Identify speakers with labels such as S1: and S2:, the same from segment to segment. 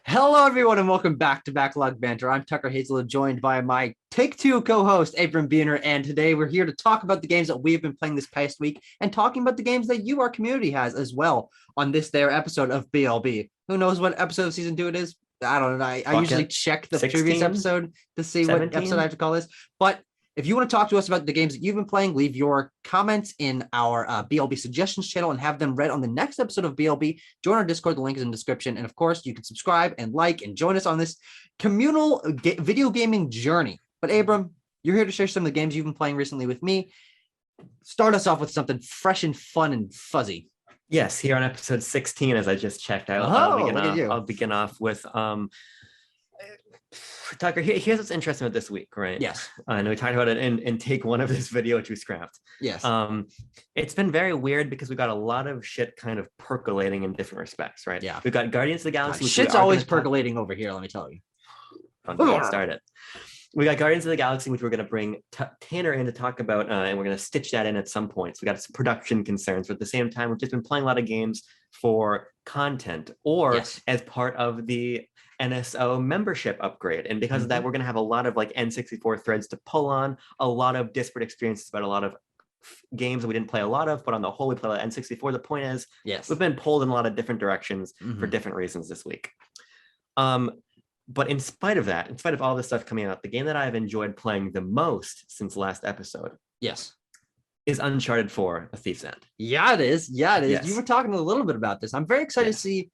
S1: Hello, everyone, and welcome back to Backlog Banter. I'm Tucker Hazel, joined by my Take-Two co-host, Abram Beener, and today we're here to talk about the games that we've been playing this past week and talking about the games that you, our community, has as well on this there episode of BLB. Who knows what episode of Season 2 it is? I don't know. I usually check the
S2: 16,
S1: previous episode to see
S2: 17?
S1: what episode I have to call this, but if you want to talk to us about the games that you've been playing, leave your comments in our BLB suggestions channel and have them read on the next episode of BLB. Join our Discord. The link is in the description. And of course, you can subscribe and like and join us on this communal video gaming journey. But Abram, you're here to share some of the games you've been playing recently with me. Start us off with something fresh and fun and fuzzy.
S2: Yes, here on episode 16, as I just checked out. I'll begin off with Tucker, here's what's interesting about this week, right?
S1: Yes.
S2: And we talked about it in take one of this video, which we scrapped.
S1: Yes.
S2: It's been very weird because we got a lot of shit kind of percolating in different respects, right?
S1: Yeah.
S2: We've got Guardians of the Galaxy.
S1: Shit's always percolating over here, let me tell you.
S2: Don't get started. We got Guardians of the Galaxy, which we're going to bring Tanner in to talk about, and we're going to stitch that in at some point. So we got some production concerns, but at the same time, we've just been playing a lot of games for content or as part of the NSO membership upgrade. And because of that, we're going to have a lot of like N64 threads to pull on, a lot of disparate experiences about a lot of games that we didn't play a lot of, but on the whole, we play a lot of N64. The point is, we've been pulled in a lot of different directions for different reasons this week. But in spite of that, in spite of all this stuff coming out, the game that I've enjoyed playing the most since last episode is Uncharted 4, A Thief's End.
S1: Yeah, it is. Yes. You were talking a little bit about this. I'm very excited to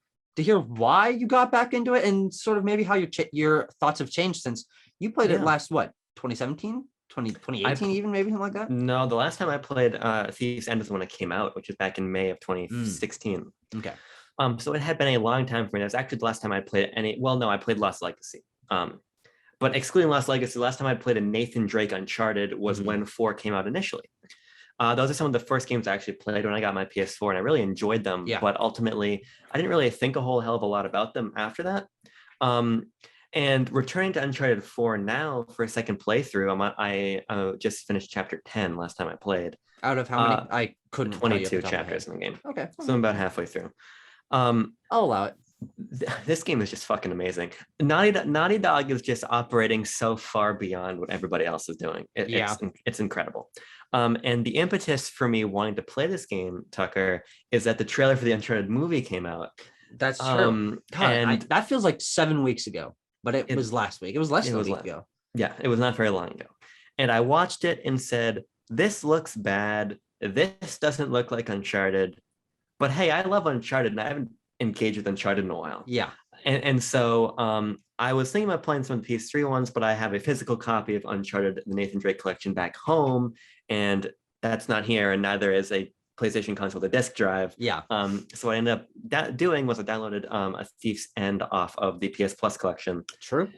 S1: hear why you got back into it and sort of maybe how your thoughts have changed since you played it last, 2017? 2018 even, maybe something like that?
S2: No, the last time I played Thief's End was when it came out, which was back in May of 2016.
S1: Okay.
S2: So it had been a long time for me. That was actually the last time I played I played Lost Legacy. But excluding Lost Legacy, the last time I played a Nathan Drake Uncharted was when 4 came out initially. Those are some of the first games I actually played when I got my PS4, and I really enjoyed them. Yeah. But ultimately, I didn't really think a whole hell of a lot about them after that. And returning to Uncharted 4 now for a second playthrough, I just finished chapter 10 last time I played.
S1: Out of how many? I couldn't.
S2: 22 chapters in the game.
S1: Okay.
S2: So I'm about halfway through.
S1: I'll allow it.
S2: This game is just fucking amazing. Naughty Dog is just operating so far beyond what everybody else is doing. It's incredible. And the impetus for me wanting to play this game, Tucker, is that the trailer for the Uncharted movie came out.
S1: That's true. That feels like 7 weeks ago, but it was last week. It was less than a week ago.
S2: Yeah, it was not very long ago. And I watched it and said, this looks bad. This doesn't look like Uncharted. But hey, I love Uncharted, and I haven't engaged with Uncharted in a while.
S1: Yeah.
S2: And so I was thinking about playing some of the PS3 ones, but I have a physical copy of Uncharted, the Nathan Drake collection back home, and that's not here, and neither is a PlayStation console with a disk drive.
S1: Yeah.
S2: So what I ended up doing was I downloaded A Thief's End off of the PS Plus collection.
S1: True.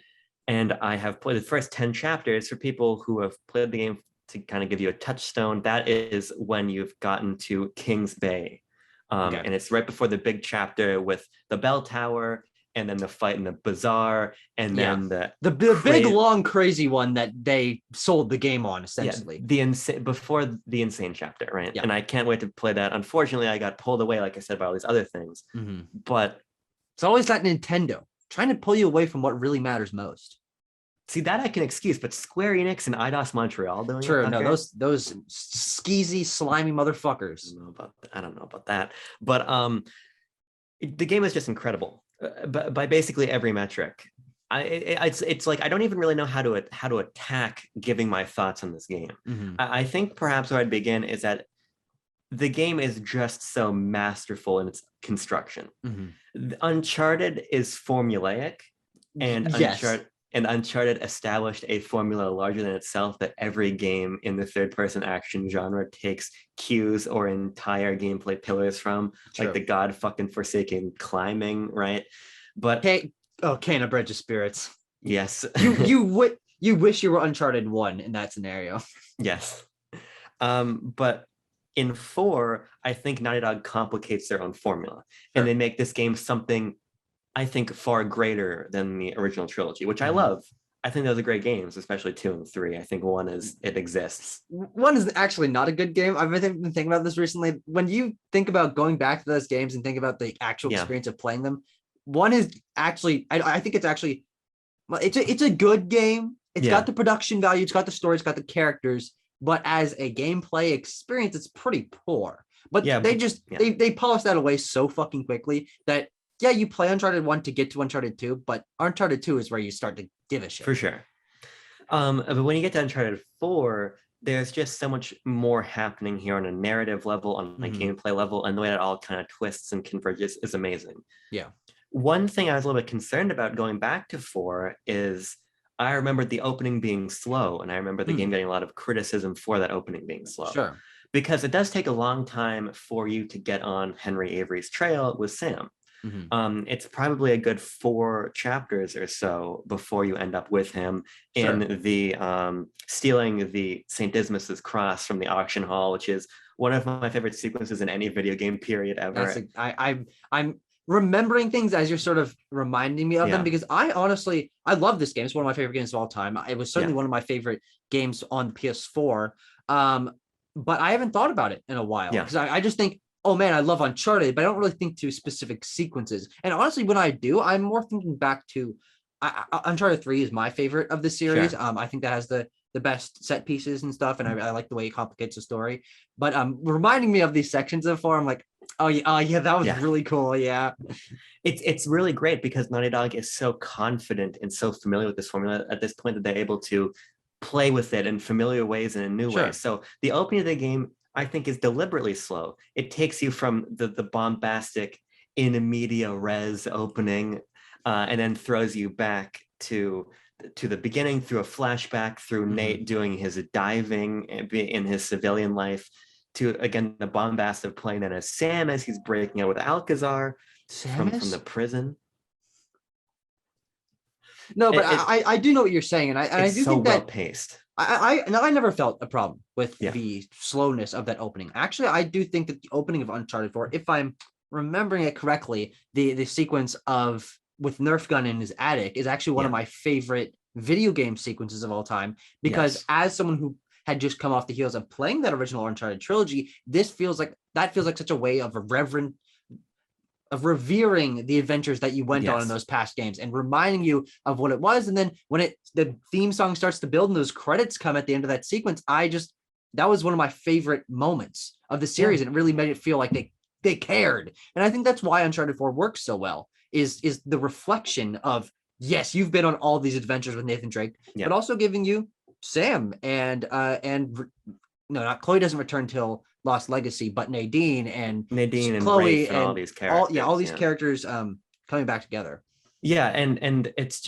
S2: And I have played the first 10 chapters for people who have played the game to kind of give you a touchstone. That is when you've gotten to King's Bay. And it's right before the big chapter with the bell tower and then the fight in the bazaar and then the
S1: big long crazy one that they sold the game on, essentially.
S2: Before the insane chapter, right? And I can't wait to play that. Unfortunately, I got pulled away, like I said, by all these other things. But
S1: it's always that Nintendo trying to pull you away from what really matters most.
S2: See, that I can excuse, but Square Enix and Eidos Montreal doing
S1: True,
S2: it?
S1: no, those skeezy, slimy motherfuckers.
S2: I don't know about that. But the game is just incredible by basically every metric. It's like I don't even really know how to attack giving my thoughts on this game. I think perhaps where I'd begin is that the game is just so masterful in its construction. Uncharted is formulaic, and Uncharted established a formula larger than itself that every game in the third-person action genre takes cues or entire gameplay pillars from, like the god-fucking-forsaken climbing, right? But
S1: Can of Bridge of Spirits.
S2: Yes.
S1: you wish you were Uncharted 1 in that scenario.
S2: Yes. But in 4, I think Naughty Dog complicates their own formula, and they make this game something I think far greater than the original trilogy, which I love. I think those are great games, especially 2 and 3. I think 1 exists.
S1: 1 is actually not a good game. I've been thinking about this recently. When you think about going back to those games and think about the actual experience of playing them, one is actually, I think it's actually, well, it's a good game. It's got the production value, it's got the story, it's got the characters, but as a gameplay experience, it's pretty poor. But they polish that away so fucking quickly that you play Uncharted 1 to get to Uncharted 2, but Uncharted 2 is where you start to give a shit.
S2: For sure. But when you get to Uncharted 4, there's just so much more happening here on a narrative level, on a gameplay level, and the way that all kind of twists and converges is amazing.
S1: Yeah.
S2: One thing I was a little bit concerned about going back to 4 is I remember the opening being slow, and I remember the game getting a lot of criticism for that opening being slow.
S1: Sure.
S2: Because it does take a long time for you to get on Henry Avery's trail with Sam. It's probably a good 4 chapters or so before you end up with him in the stealing the St. Dismas's cross from the auction hall, which is one of my favorite sequences in any video game period ever.
S1: I'm remembering things as you're sort of reminding me of them, because I love this game. It's one of my favorite games of all time. It was certainly one of my favorite games on PS4. But I haven't thought about it in a while, because I just think, oh man, I love Uncharted, but I don't really think to specific sequences. And honestly, when I do, I'm more thinking back to Uncharted 3 is my favorite of the series. I think that has the best set pieces and stuff, and I like the way it complicates the story. But reminding me of these sections of 4, I'm like, oh yeah, that was really cool. Yeah,
S2: it's really great because Naughty Dog is so confident and so familiar with this formula at this point that they're able to play with it in familiar ways and in new ways. So the opening of the game, I think, is deliberately slow. It takes you from the bombastic in media res opening and then throws you back to the beginning through a flashback through Nate doing his diving in his civilian life to, again, the bombast of playing then as Sam as he's breaking out with Alcazar from the prison.
S1: No, but I do know what you're saying, and I do think that
S2: well paced.
S1: I never felt a problem with the slowness of that opening. Actually, I do think that the opening of Uncharted 4, if I'm remembering it correctly, the sequence with Nerf gun in his attic is actually one of my favorite video game sequences of all time, because as someone who had just come off the heels of playing that original Uncharted trilogy, that feels like such a way of revering the adventures that you went on in those past games and reminding you of what it was. And then when the theme song starts to build and those credits come at the end of that sequence, that was one of my favorite moments of the series. And it really made it feel like they cared. And I think that's why Uncharted 4 works so well, is the reflection of, yes, you've been on all these adventures with Nathan Drake, but also giving you Sam and Chloe doesn't return till Lost Legacy, but Nadine and Chloe
S2: and all these characters.
S1: All these characters coming back together.
S2: Yeah, and it's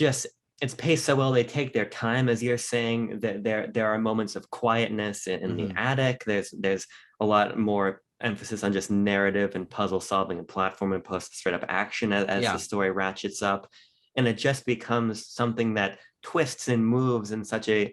S2: paced so well. They take their time, as you're saying. That there are moments of quietness in the attic. There's a lot more emphasis on just narrative and puzzle solving and platforming, post straight up action as the story ratchets up, and it just becomes something that twists and moves in such a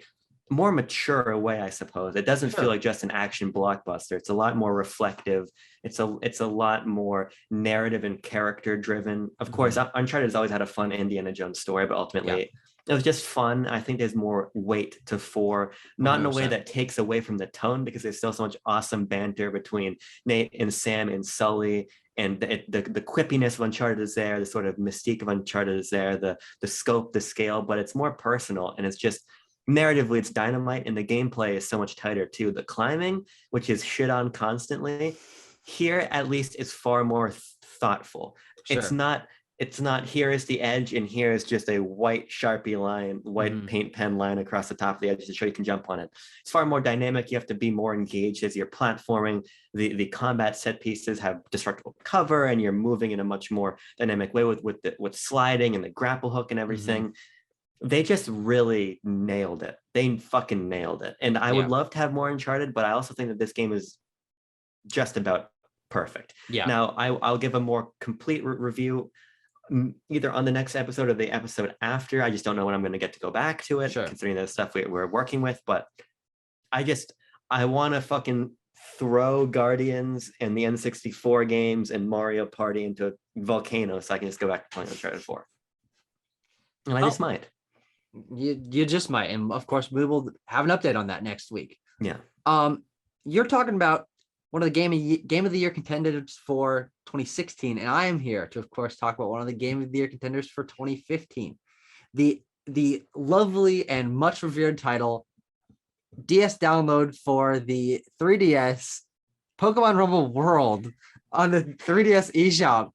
S2: more mature way, I suppose. It doesn't feel like just an action blockbuster. It's a lot more reflective. It's a lot more narrative and character driven. Of course, Uncharted has always had a fun Indiana Jones story, but ultimately it was just fun. I think there's more weight to 4, not 100%. In a way that takes away from the tone, because there's still so much awesome banter between Nate and Sam and Sully. And the quippiness of Uncharted is there, the sort of mystique of Uncharted is there, the scope, the scale, but it's more personal, and it's just narratively, it's dynamite, and the gameplay is so much tighter too. The climbing, which is shit on constantly, here at least is far more thoughtful. It's not here is the edge and here is just a white Sharpie line, white paint pen line across the top of the edge to show you can jump on it. It's far more dynamic. You have to be more engaged as you're platforming. The combat set pieces have destructible cover, and you're moving in a much more dynamic way with sliding and the grapple hook and everything. They just really nailed it. They fucking nailed it. And I would love to have more Uncharted, but I also think that this game is just about perfect. Yeah. Now, I'll give a more complete review either on the next episode or the episode after. I just don't know when I'm going to get to go back to it, considering the stuff we're working with. But I want to fucking throw Guardians and the N64 games and Mario Party into a volcano so I can just go back to playing Uncharted 4. And I just might.
S1: You just might, and of course we will have an update on that next week.
S2: Yeah.
S1: You're talking about one of the game of the year contenders for 2016, and I am here to, of course, talk about one of the Game of the Year contenders for 2015. The lovely and much revered title, DS download for the 3DS, Pokemon Rumble World on the 3DS eShop.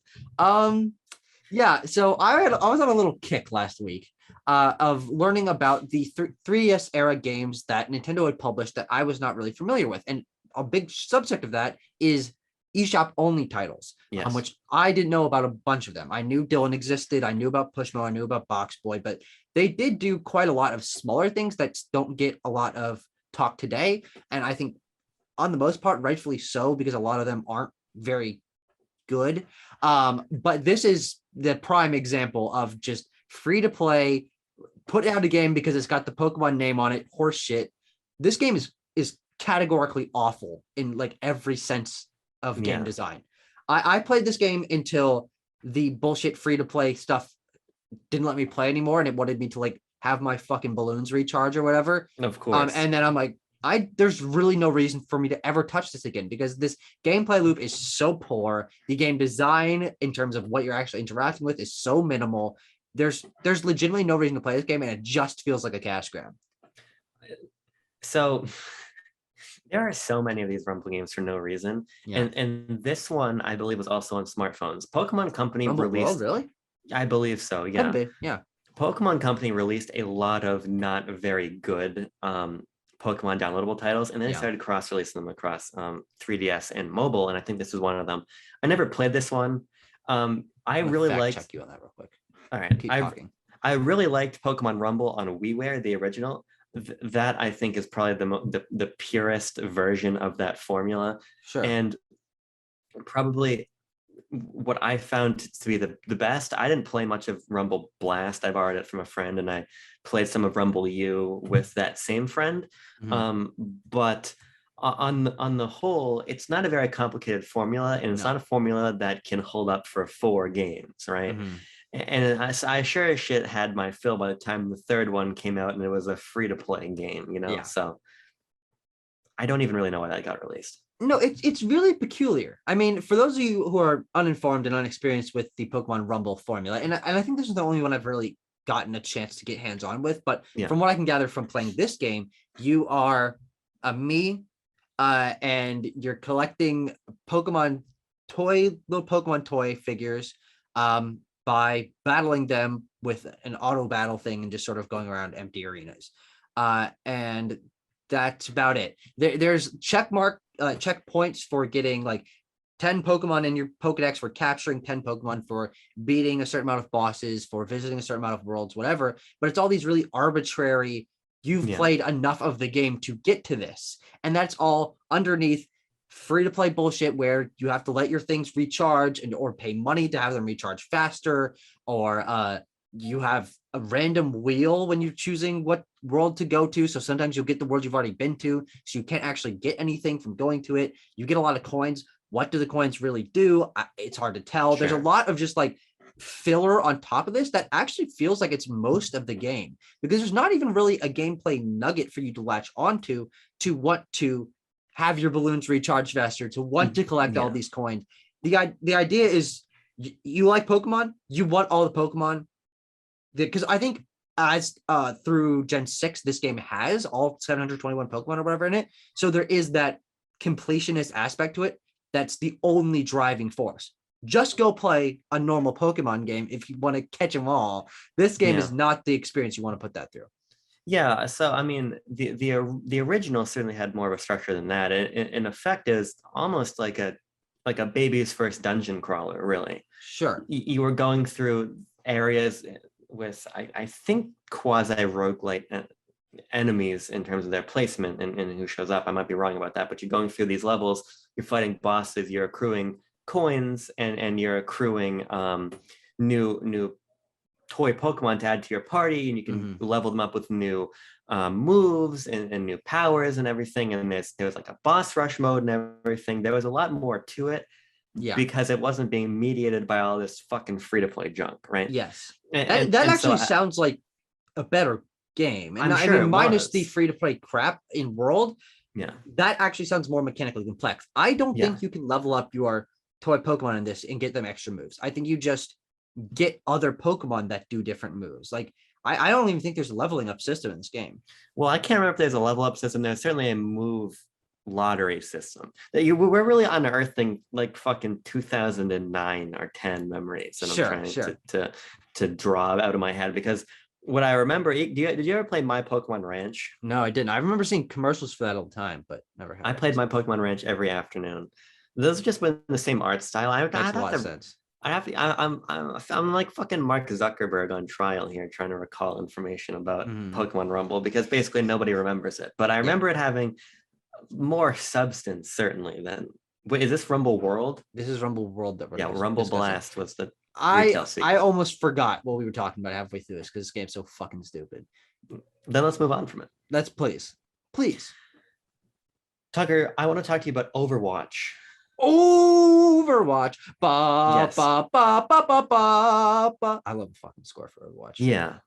S1: Yeah, so I was on a little kick last week of learning about the 3DS era games that Nintendo had published that I was not really familiar with. And a big subject of that is eShop only titles,
S2: Yes.
S1: which I didn't know about a bunch of them. I knew Dylan existed. I knew about Pushmo. I knew about Box Boy, but they did do quite a lot of smaller things that don't get a lot of talk today. And I think on the most part, rightfully so, because a lot of them aren't very good. But this is the prime example of just free to play, put out a game because it's got the Pokemon name on it, horse shit. This game is categorically awful in like every sense of game design. I played this game until the bullshit free to play stuff didn't let me play anymore, and it wanted me to like have my fucking balloons recharge or whatever.
S2: Of course.
S1: And then I'm like, there's really no reason for me to ever touch this again because this gameplay loop is so poor. The game design in terms of what you're actually interacting with is so minimal. There's legitimately no reason to play this game, and it just feels like a cash grab.
S2: So there are so many of these Rumble games for no reason.
S1: Yeah.
S2: And this one, I believe, was also on smartphones. Pokemon Company
S1: Rumble
S2: released...
S1: World, really?
S2: I believe so, yeah.
S1: Yeah.
S2: Pokemon Company released a lot of not very good Pokemon downloadable titles, and then they started cross-releasing them across 3DS and mobile, and I think this was one of them. I never played this one. I really liked...
S1: check you on that real quick.
S2: All right.
S1: Keep talking.
S2: I really liked Pokemon Rumble on WiiWare, the original. That I think is probably the purest version of that formula.
S1: Sure.
S2: And probably what I found to be the best. I didn't play much of Rumble Blast. I borrowed it from a friend, and I played some of Rumble U with that same friend. But on the whole, it's not a very complicated formula, and it's not a formula that can hold up for 4 games, right? And I sure as shit had my fill by the time the third one came out, and it was a free-to-play game, you know? So I don't even really know why that got released.
S1: No, it's really peculiar. I mean, for those of you who are uninformed and unexperienced with the Pokemon Rumble formula, and I think this is the only one I've really gotten a chance to get hands-on with, but from what I can gather from playing this game, you are and you're collecting little Pokemon toy figures by battling them with an auto battle thing and just sort of going around empty arenas. And that's about it. There's checkpoints for getting like 10 Pokemon in your Pokedex, for capturing 10 Pokemon, for beating a certain amount of bosses, for visiting a certain amount of worlds, whatever. But it's all these really arbitrary, you've played enough of the game to get to this. And that's all underneath free-to-play bullshit where you have to let your things recharge or pay money to have them recharge faster, or you have a random wheel when you're choosing what world to go to. So sometimes you'll get the world you've already been to, so you can't actually get anything from going to it. You get a lot of coins. What do the coins really do? It's hard to tell. There's a lot of just like filler on top of this that actually feels like it's most of the game, because there's not even really a gameplay nugget for you to latch onto to want to have your balloons recharge faster, to want to collect all these coins. The idea is you like Pokemon, you want all the Pokemon, because I think as through Gen 6, this game has all 721 Pokemon or whatever in it. So there is that completionist aspect to it. That's the only driving force. Just go play a normal Pokemon game if you want to catch them all. This game is not the experience you want to put that through.
S2: Yeah, so I mean, the original certainly had more of a structure than that. In effect, is almost like a baby's first dungeon crawler, really.
S1: Sure.
S2: You were going through areas with, I think, quasi-roguelite enemies in terms of their placement and who shows up. I might be wrong about that, but you're going through these levels, you're fighting bosses, you're accruing coins, and you're accruing new toy Pokemon to add to your party, and you can level them up with new moves and new powers and everything. And there's like a boss rush mode and everything. There was a lot more to it, because it wasn't being mediated by all this fucking free-to-play junk, right?
S1: Yes. That actually sounds like a better game. And I mean, minus the free-to-play crap in World, that actually sounds more mechanically complex. I don't think you can level up your toy Pokemon in this and get them extra moves. I think you just get other Pokemon that do different moves. Like I don't even think there's a leveling up system in this game.
S2: Well, I can't remember if there's a level up system. There's certainly a move lottery system that we're really unearthing like fucking 2009 or 10 memories that I'm trying to draw out of my head, because what I remember, did you ever play My Pokemon Ranch?
S1: No, I didn't. I remember seeing commercials for that all the time, but never had.
S2: I played My Pokemon Ranch every afternoon. Those just with the same art style.
S1: Makes a lot of sense.
S2: I'm like fucking Mark Zuckerberg on trial here, trying to recall information about Pokemon Rumble, because basically nobody remembers it. But I remember it having more substance, certainly, than. Wait, is this Rumble World?
S1: This is Rumble World that we're
S2: Rumble Blast was the.
S1: I almost forgot what we were talking about halfway through this because this game's so fucking stupid.
S2: Then let's move on from it.
S1: Let's please.
S2: Tucker, I want to talk to you about Overwatch.
S1: Overwatch.
S2: Yes.
S1: Ba, ba, ba, ba, ba, ba. I love the fucking score for Overwatch.
S2: Yeah.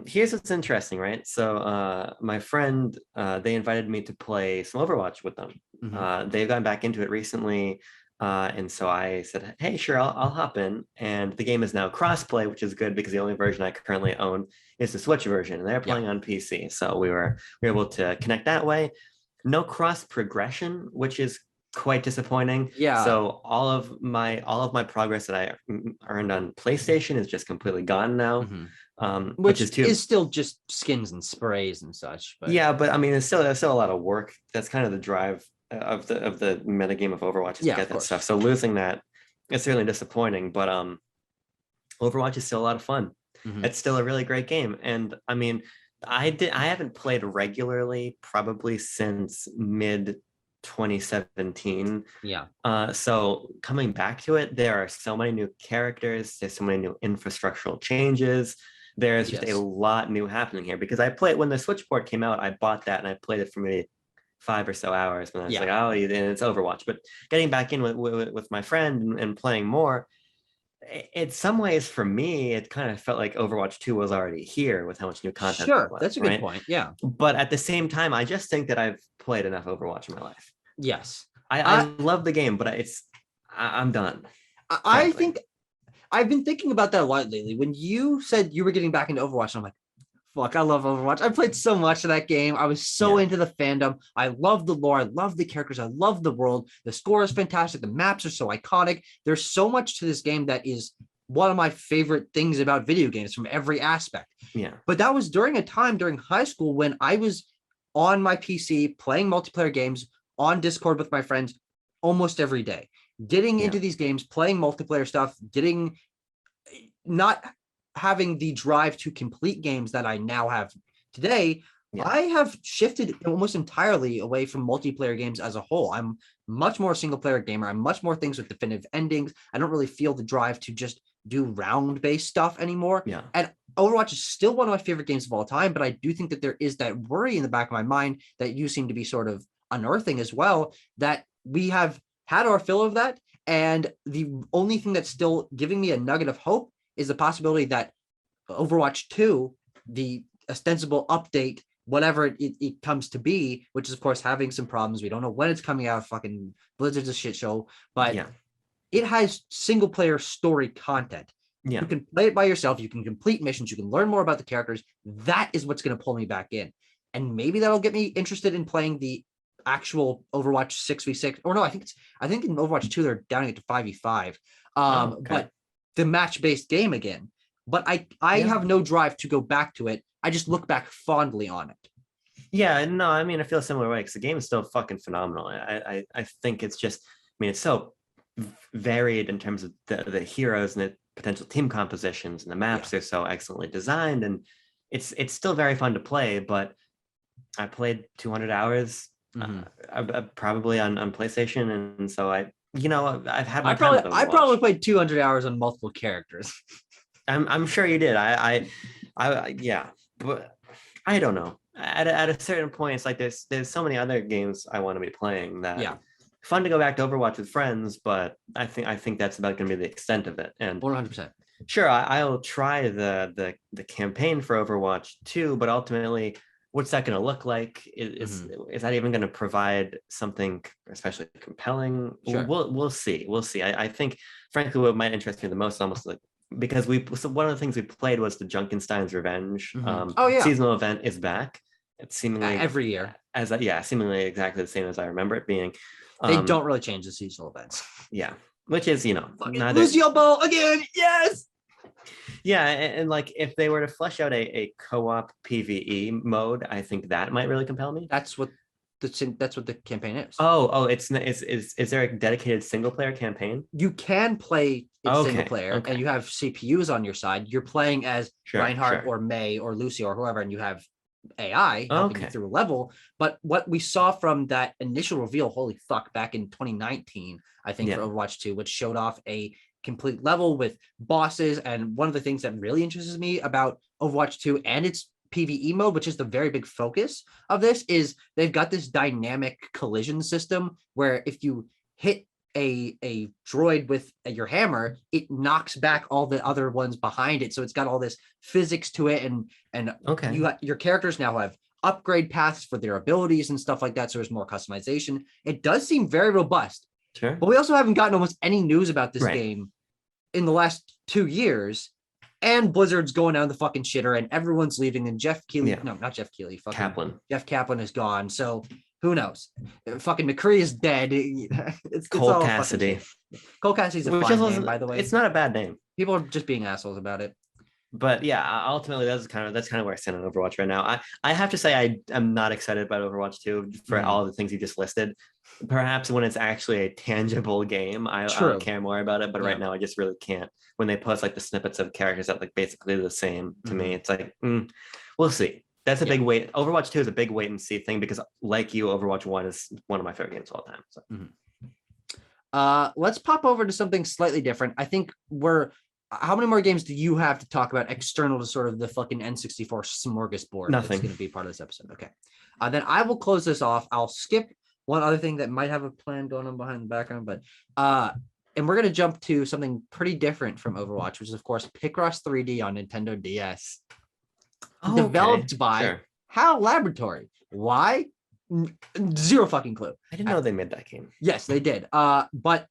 S2: Here's what's interesting, right? So my friend, they invited me to play some Overwatch with them. They've gone back into it recently. And so I said, hey, sure, I'll hop in. And the game is now crossplay, which is good because the only version I currently own is the Switch version, and they're playing on PC. So we were able to connect that way. No cross progression, which is quite disappointing.
S1: Yeah.
S2: So all of my progress that I earned on PlayStation is just completely gone now.
S1: Which is still just skins and sprays and such. But
S2: yeah, but I mean, there's still a lot of work. That's kind of the drive of the metagame of Overwatch is to get that stuff. So losing that is certainly disappointing. But Overwatch is still a lot of fun. It's still a really great game. And I mean, I haven't played regularly probably since mid 2017.
S1: Yeah.
S2: So coming back to it, there are so many new characters, there's so many new infrastructural changes. There's just a lot new happening here, because I played when the Switch port came out, I bought that and I played it for maybe 5 or so hours, and I was like, oh, and it's Overwatch. But getting back in with my friend and playing more, in some ways for me, it kind of felt like Overwatch 2 was already here with how much new content.
S1: Sure, that's a good point. Yeah.
S2: But at the same time, I just think that I've played enough Overwatch in my life.
S1: Yes.
S2: I love the game, but I'm done.
S1: I think I've been thinking about that a lot lately. When you said you were getting back into Overwatch, I'm like, fuck, I love Overwatch. I played so much of that game. I was so into the fandom. I love the lore. I love the characters. I love the world. The score is fantastic. The maps are so iconic. There's so much to this game that is one of my favorite things about video games from every aspect.
S2: Yeah.
S1: But that was during a time during high school when I was on my PC playing multiplayer games on Discord with my friends almost every day, getting into these games, playing multiplayer stuff, not having the drive to complete games that I now have today. I have shifted almost entirely away from multiplayer games as a whole. I'm much more single player gamer. I'm much more things with definitive endings. I don't really feel the drive to just do round based stuff anymore.
S2: Yeah.
S1: And Overwatch is still one of my favorite games of all time, but I do think that there is that worry in the back of my mind that you seem to be sort of unearthing as well, that we have had our fill of that. And the only thing that's still giving me a nugget of hope is the possibility that Overwatch 2, the ostensible update, whatever it comes to be, which is of course having some problems. We don't know when it's coming out. Fucking Blizzard's a shit show, but it has single player story content. You can play it by yourself. You can complete missions. You can learn more about the characters. That is what's going to pull me back in. And maybe that'll get me interested in playing the actual Overwatch 6v6. Or no, I think in Overwatch 2, they're downing it to 5v5. But the match-based game again. But I have no drive to go back to it. I just look back fondly on it.
S2: Yeah, no, I mean, I feel a similar way because the game is still fucking phenomenal. I think it's just, I mean, it's so varied in terms of the heroes and the potential team compositions, and the maps are so excellently designed, and it's still very fun to play. But I played 200 hours probably on PlayStation, and so I've had my time with Overwatch.
S1: I probably played 200 hours on multiple characters.
S2: I'm sure you did. Yeah, but I don't know. At a certain point, it's like there's so many other games I want to be playing that fun to go back to Overwatch with friends, but I think that's about going to be the extent of it. And
S1: 100%.
S2: Sure, I'll try the campaign for Overwatch 2, but ultimately what's that going to look like? Is that even going to provide something especially compelling?
S1: Sure.
S2: We'll see. We'll see. I think, frankly, what might interest me the most, almost like, because one of the things we played was the Junkenstein's Revenge.
S1: Oh yeah,
S2: Seasonal event is back. It's seemingly
S1: every year,
S2: seemingly exactly the same as I remember it being.
S1: They don't really change the seasonal events.
S2: Yeah, which is
S1: neither... Lucio Ball again. Yes.
S2: Yeah, and like if they were to flesh out a co-op PvE mode, I think that might really compel me.
S1: That's what the campaign is.
S2: Is there a dedicated single player campaigin?
S1: You can play it single player, and you have CPUs on your side. You're playing as Reinhardt or May or Lucio or whoever, and you have AI helping you through a level. But what we saw from that initial reveal, holy fuck, back in 2019, I think, for Overwatch 2, which showed off a complete level with bosses. And one of the things that really interests me about Overwatch 2 and its PvE mode, which is the very big focus of this, is they've got this dynamic collision system where if you hit a droid with your hammer, it knocks back all the other ones behind it. So it's got all this physics to it, and your characters now have upgrade paths for their abilities and stuff like that. So there's more customization. It does seem very robust.
S2: Sure.
S1: But we also haven't gotten almost any news about this game in the last 2 years. And Blizzard's going down the fucking shitter, and everyone's leaving. And Jeff Keighley, no, not Jeff Keighley,
S2: Kaplan.
S1: Jeff Kaplan is gone. So who knows? Fucking McCree is dead. It's
S2: Cole Cassidy.
S1: Cole Cassidy's a fine name, by the way.
S2: It's not a bad name.
S1: People are just being assholes about it.
S2: But yeah, ultimately that's kind of where I stand on Overwatch right now. I have to say I am not excited about Overwatch 2 for all the things you just listed. Perhaps when it's actually a tangible game, I'll care more about it. But right now I just really can't. When they post like the snippets of characters that like basically the same to me, it's like we'll see. That's a big wait. Overwatch 2 is a big wait and see thing because, like you, Overwatch 1 is one of my favorite games of all time. So.
S1: Let's pop over to something slightly different. I think how many more games do you have to talk about external to sort of the fucking N64 smorgasbord?
S2: Nothing.
S1: That's going to be part of this episode. Okay. Then I will close this off. I'll skip one other thing that might have a plan going on behind the background, but and we're going to jump to something pretty different from Overwatch, which is of course Picross 3D on Nintendo DS. Developed by HAL Laboratory. Why? Zero fucking clue.
S2: I didn't know they made that game.
S1: Yes, they did. But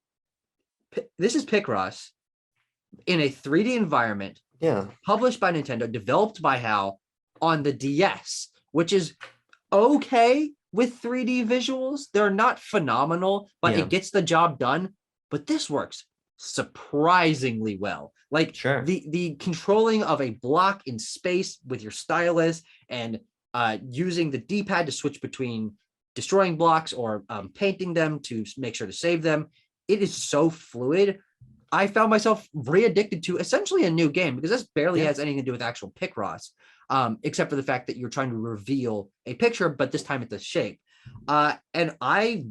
S1: this is Picross in a 3D environment.
S2: Yeah.
S1: Published by Nintendo, developed by HAL on the DS, which is okay with 3D visuals. They're not phenomenal, but it gets the job done. But this works surprisingly well. Like the controlling of a block in space with your stylus and using the D-pad to switch between destroying blocks or painting them to make sure to save them. It is so fluid. I found myself re-addicted to essentially a new game because this barely has anything to do with actual Picross, except for the fact that you're trying to reveal a picture, but this time it's a shape. And I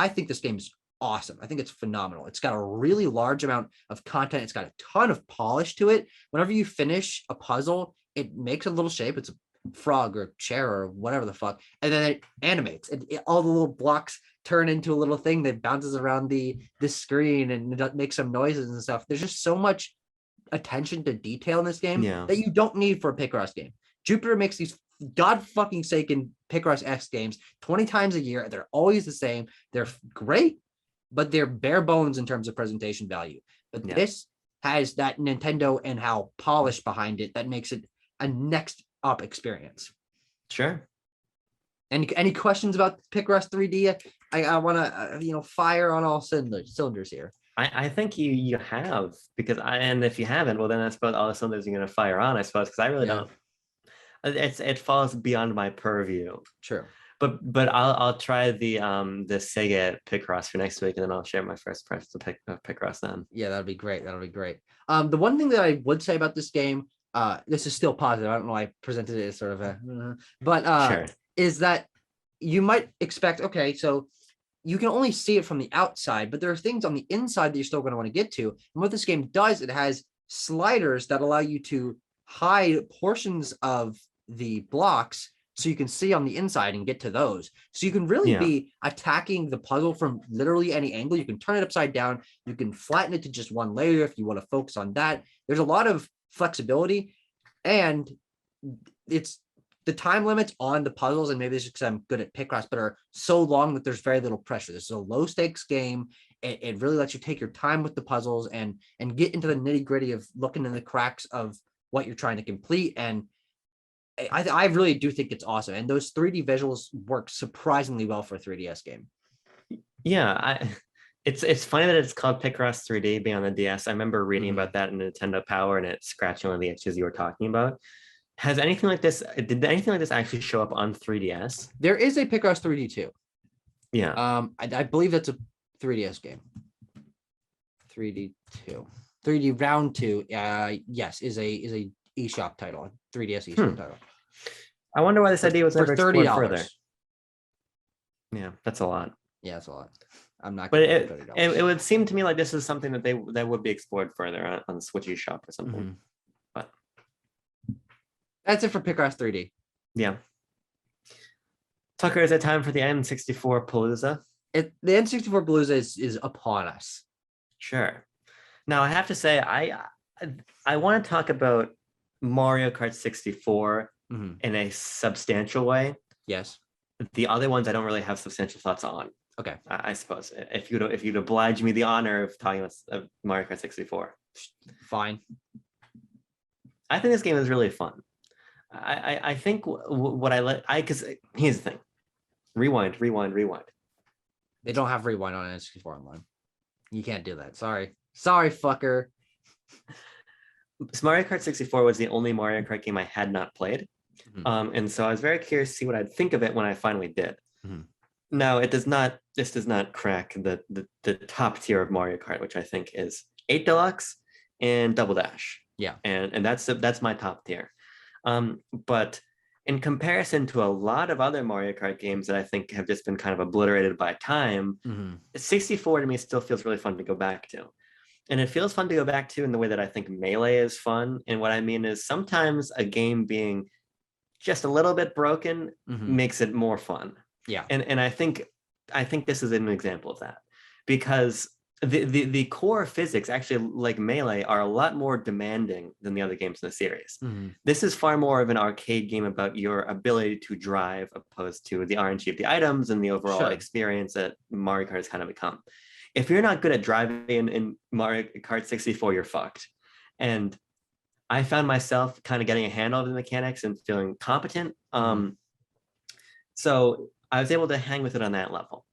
S1: think this game is awesome. I think it's phenomenal. It's got a really large amount of content. It's got a ton of polish to it. Whenever you finish a puzzle, it makes a little shape. It's a frog or chair or whatever the fuck, and then it animates. All the little blocks turn into a little thing that bounces around the screen and makes some noises and stuff. There's just so much attention to detail in this game that you don't need for a Picross game. Jupiter makes these god fucking saken Picross X games 20 times a year. They're always the same. They're great, but they're bare bones in terms of presentation value. But this has that Nintendo and HAL polish behind it that makes it a next up experience.
S2: Sure.
S1: Any questions about Picross 3D? I want to fire on all cylinders here.
S2: I think you have, because and if you haven't, well then I suppose all the cylinders you're going to fire on, I suppose, because I really don't. It falls beyond my purview.
S1: True.
S2: But I'll try the Sega Picross for next week, and then I'll share my first impressions of Picross then. Yeah,
S1: that'd be great. The one thing that I would say about this game, this is still positive. I don't know why I presented it as sort of a, is that you might expect, okay, so you can only see it from the outside, but there are things on the inside that you're still going to want to get to. And what this game does, it has sliders that allow you to hide portions of the blocks so you can see on the inside and get to those. So you can really be attacking the puzzle from literally any angle. You can turn it upside down. You can flatten it to just one layer if you want to focus on that. There's a lot of flexibility, and the the time limits on the puzzles, and maybe it's because I'm good at Picross, but are so long that there's very little pressure. This is a low stakes game. It really lets you take your time with the puzzles and get into the nitty gritty of looking in the cracks of what you're trying to complete. And I really do think it's awesome. And those 3D visuals work surprisingly well for a 3DS game.
S2: Yeah, it's funny that it's called Picross 3D being on the DS. I remember reading about that in Nintendo Power, and it scratching one of the itches you were talking about. Did anything like this actually show up on 3DS?
S1: There is a Picross 3D too.
S2: Yeah.
S1: I believe that's a 3DS game. 3D 2. 3D Round 2. Yes, is a eShop title, 3DS eShop title.
S2: I wonder why this idea was never explored
S1: $30
S2: further. Yeah, that's a lot.
S1: Yeah, that's a lot. I'm not.
S2: But it would seem to me like this is something that would be explored further on Switch eShop or something. But
S1: that's it for Picross 3D.
S2: Yeah. Tucker, is it time for the N64-Palooza?
S1: The N64-Palooza is upon us.
S2: Sure. Now I have to say I want to talk about Mario Kart 64 in a substantial way.
S1: Yes.
S2: The other ones I don't really have substantial thoughts on.
S1: Okay.
S2: I suppose if you'd oblige me the honor of talking about Mario Kart 64.
S1: Fine.
S2: I think this game is really fun. I think because here's the thing. Rewind.
S1: They don't have rewind on N64 Online. You can't do that. Sorry, fucker.
S2: Mario Kart 64 was the only Mario Kart game I had not played. And so I was very curious to see what I'd think of it when I finally did. Now, this does not crack the top tier of Mario Kart, which I think is 8 Deluxe and Double Dash.
S1: Yeah.
S2: And that's my top tier. But in comparison to a lot of other Mario Kart games that I think have just been kind of obliterated by time, 64 to me still feels really fun to go back to. And it feels fun to go back to in the way that I think Melee is fun. And what I mean is sometimes a game being just a little bit broken makes it more fun.
S1: Yeah.
S2: And I think this is an example of that, because the core physics, actually, like Melee, are a lot more demanding than the other games in the series. This is far more of an arcade game about your ability to drive, opposed to the RNG of the items and the overall experience that Mario Kart has kind of become. If you're not good at driving in Mario Kart 64, you're fucked. And I found myself kind of getting a handle of the mechanics and feeling competent. So I was able to hang with it on that level.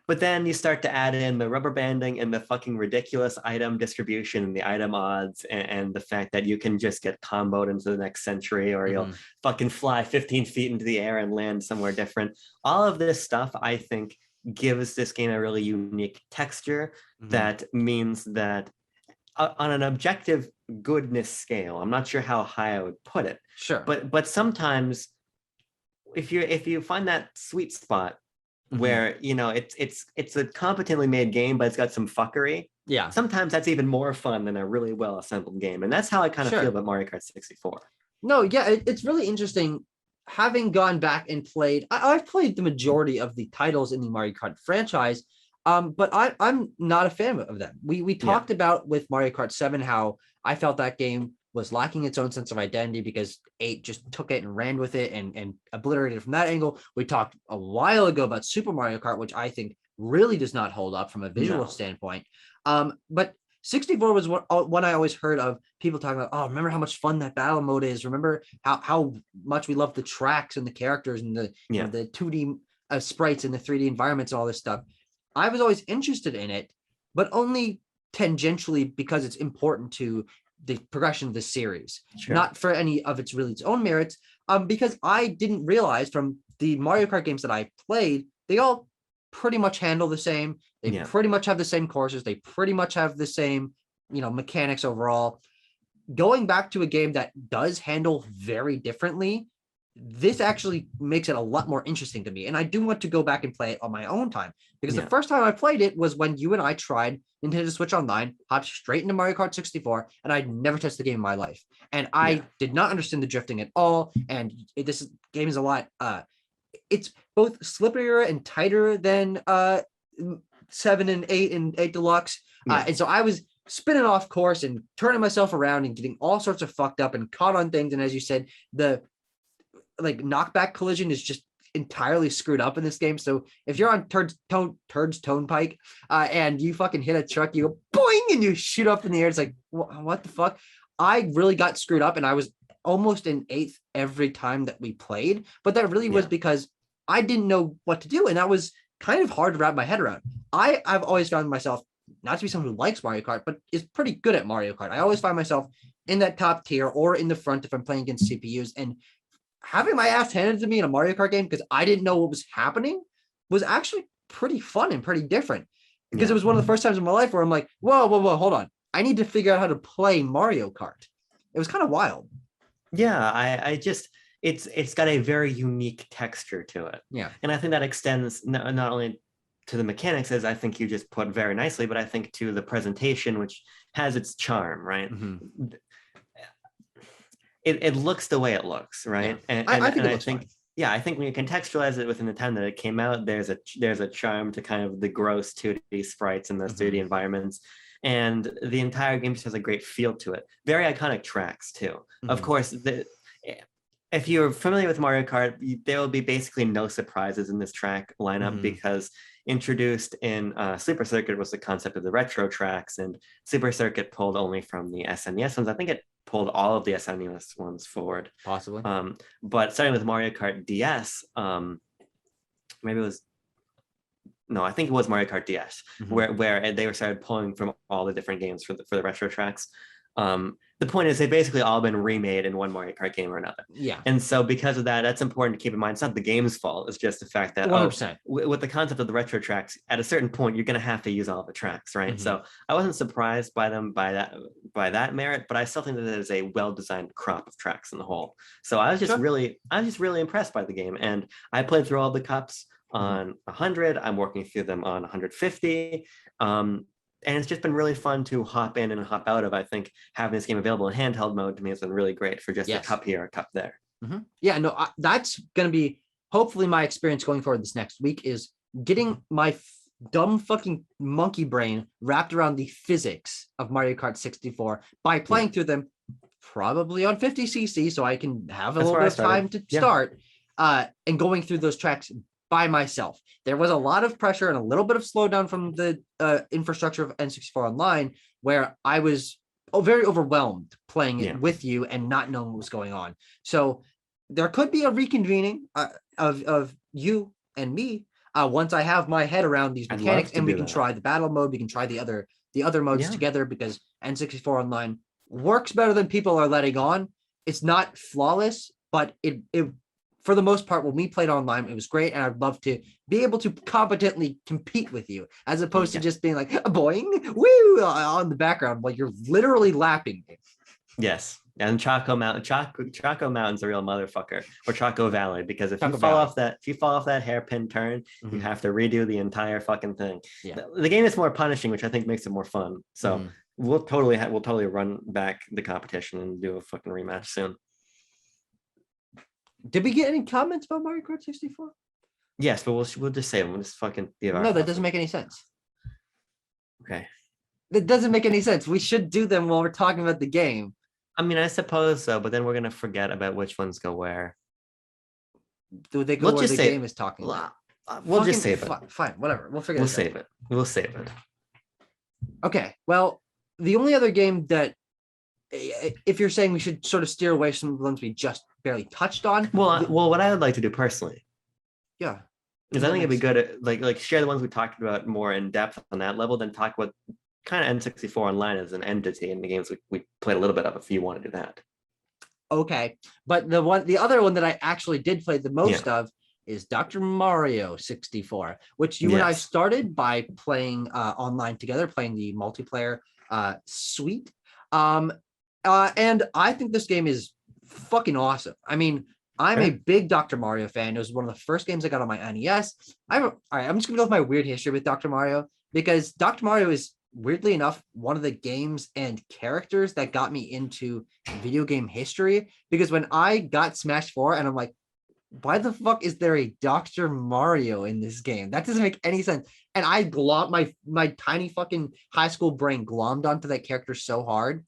S2: But then you start to add in the rubber banding and the fucking ridiculous item distribution and the item odds and the fact that you can just get comboed into the next century, or you'll fucking fly 15 feet into the air and land somewhere different. All of this stuff, I think, gives this game a really unique texture that means that on an objective goodness scale, I'm not sure how high I would put it.
S1: Sure.
S2: But sometimes if you find that sweet spot where, you know, it's a competently made game, but it's got some fuckery.
S1: Yeah.
S2: Sometimes that's even more fun than a really well assembled game. And that's how I kind of feel about Mario Kart 64.
S1: No, yeah, it's really interesting. Having gone back and played, I've played the majority of the titles in the Mario Kart franchise, but I'm not a fan of them. We talked about with Mario Kart 7 how I felt that game was lacking its own sense of identity because 8 just took it and ran with it and obliterated it from that angle. We talked a while ago about Super Mario Kart, which I think really does not hold up from a visual standpoint. But 64 was one I always heard of people talking about. Oh, remember how much fun that battle mode is. Remember how much we love the tracks and the characters and the you know, the 2D sprites and the 3D environments and all this stuff. I was always interested in it, but only tangentially because it's important to the progression of the series, not for any of its own merits. Because I didn't realize from the Mario Kart games that I played, they all pretty much handle the same. They pretty much have the same courses. They pretty much have the same, you know, mechanics overall. Going back to a game that does handle very differently, this actually makes it a lot more interesting to me. And I do want to go back and play it on my own time, because the first time I played it was when you and I tried Nintendo Switch Online, hopped straight into Mario Kart 64, and I'd never touched the game in my life. And I did not understand the drifting at all. And this game is a lot, it's both slipperier and tighter than 7 and 8 and 8 Deluxe. And so I was spinning off course and turning myself around and getting all sorts of fucked up and caught on things. And as you said, like knockback collision is just entirely screwed up in this game. So if you're on Turd's Turnpike and you fucking hit a truck, you go boing and you shoot up in the air. It's like, what the fuck? I really got screwed up and I was almost in 8th every time that we played. But that really was because I didn't know what to do. And that was kind of hard to wrap my head around. I've always found myself not to be someone who likes Mario Kart, but is pretty good at Mario Kart. I always find myself in that top tier or in the front if I'm playing against CPUs. And having my ass handed to me in a Mario Kart game because I didn't know what was happening was actually pretty fun and pretty different. Because it was one of the first times in my life where I'm like, whoa, hold on. I need to figure out how to play Mario Kart. It was kind of wild.
S2: Yeah, I just it's got a very unique texture to it.
S1: Yeah.
S2: And I think that extends not only to the mechanics, as I think you just put very nicely, but I think to the presentation, which has its charm, right? Mm-hmm. It looks the way it looks, right?
S1: Yeah. And I think it looks fine.
S2: Yeah, I think when you contextualize it within the time that it came out, there's a charm to kind of the gross 2D sprites and those 2D environments. And the entire game just has a great feel to it. Very iconic tracks too. Of course, if you're familiar with Mario Kart, there will be basically no surprises in this track lineup because introduced in Super Circuit was the concept of the retro tracks, and Super Circuit pulled only from the SNES ones. I think it pulled all of the SNES ones forward.
S1: Possibly.
S2: But starting with Mario Kart DS, maybe it was, no, I think it was Mario Kart DS, where they started pulling from all the different games for the retro tracks. The point is they've basically all been remade in one Mario Kart game or another. Yeah. And so because of that, that's important to keep in mind. It's not the game's fault. It's just the fact that
S1: 100%.
S2: With the concept of the retro tracks, at a certain point, you're going to have to use all the tracks, right? So I wasn't surprised by them by that merit, but I still think that there's a well-designed crop of tracks in the whole. So I was just really impressed by the game. And I played through all the cups on 100. I'm working through them on 150. And it's just been really fun to hop in and hop out of. I think having this game available in handheld mode to me has been really great for just a cup here, a cup there.
S1: Yeah, no, that's going to be hopefully my experience going forward this next week is getting my dumb fucking monkey brain wrapped around the physics of Mario Kart 64 by playing through them probably on 50cc so I can have a little bit of time to start and going through those tracks by myself. There was a lot of pressure and a little bit of slowdown from the infrastructure of N64 Online, where I was very overwhelmed playing it with you and not knowing what was going on. So there could be a reconvening of you and me once I have my head around these mechanics, and we can try the battle mode. We can try the other modes together, because N64 Online works better than people are letting on. It's not flawless, but it for the most part, when we played online, it was great. And I'd love to be able to competently compete with you, as opposed to just being like, boing, woo, on the background while you're literally lapping me.
S2: Yes. And Choco Mountain's a real motherfucker, or Choco Valley, because if you fall off that hairpin turn, you have to redo the entire fucking thing. Yeah. The game is more punishing, which I think makes it more fun. So we'll totally run back the competition and do a fucking rematch soon.
S1: Did we get any comments about Mario Kart 64?
S2: Yes, but we'll just say them. We'll just fucking give our.
S1: No, that doesn't make any sense.
S2: Okay.
S1: That doesn't make any sense. We should do them while we're talking about the game.
S2: I mean, I suppose so, but then we're gonna forget about which ones go where.
S1: Do they go where the game is talking about?
S2: We'll just save it.
S1: Fine, whatever. We'll figure.
S2: We'll save it. We'll save it.
S1: Okay. Well, the only other game that, if you're saying we should sort of steer away from the ones we just barely touched on.
S2: Well, what I would like to do personally.
S1: Yeah.
S2: Because I think it'd be good at like share the ones we talked about more in depth on that level, then talk about kind of N64 Online as an entity in the games we played a little bit of, if you want to do that.
S1: Okay. But the other one that I actually did play the most of is Dr. Mario 64, which you and I started by playing online together, playing the multiplayer suite. And I think this game is fucking awesome. I mean, I'm a big Dr. Mario fan. It was one of the first games I got on my NES. I'm just gonna go with my weird history with Dr. Mario, because Dr. Mario is, weirdly enough, one of the games and characters that got me into video game history. Because when I got Smash 4 and I'm like, why the fuck is there a Dr. Mario in this game? That doesn't make any sense. And I glommed my tiny fucking high school brain glommed onto that character so hard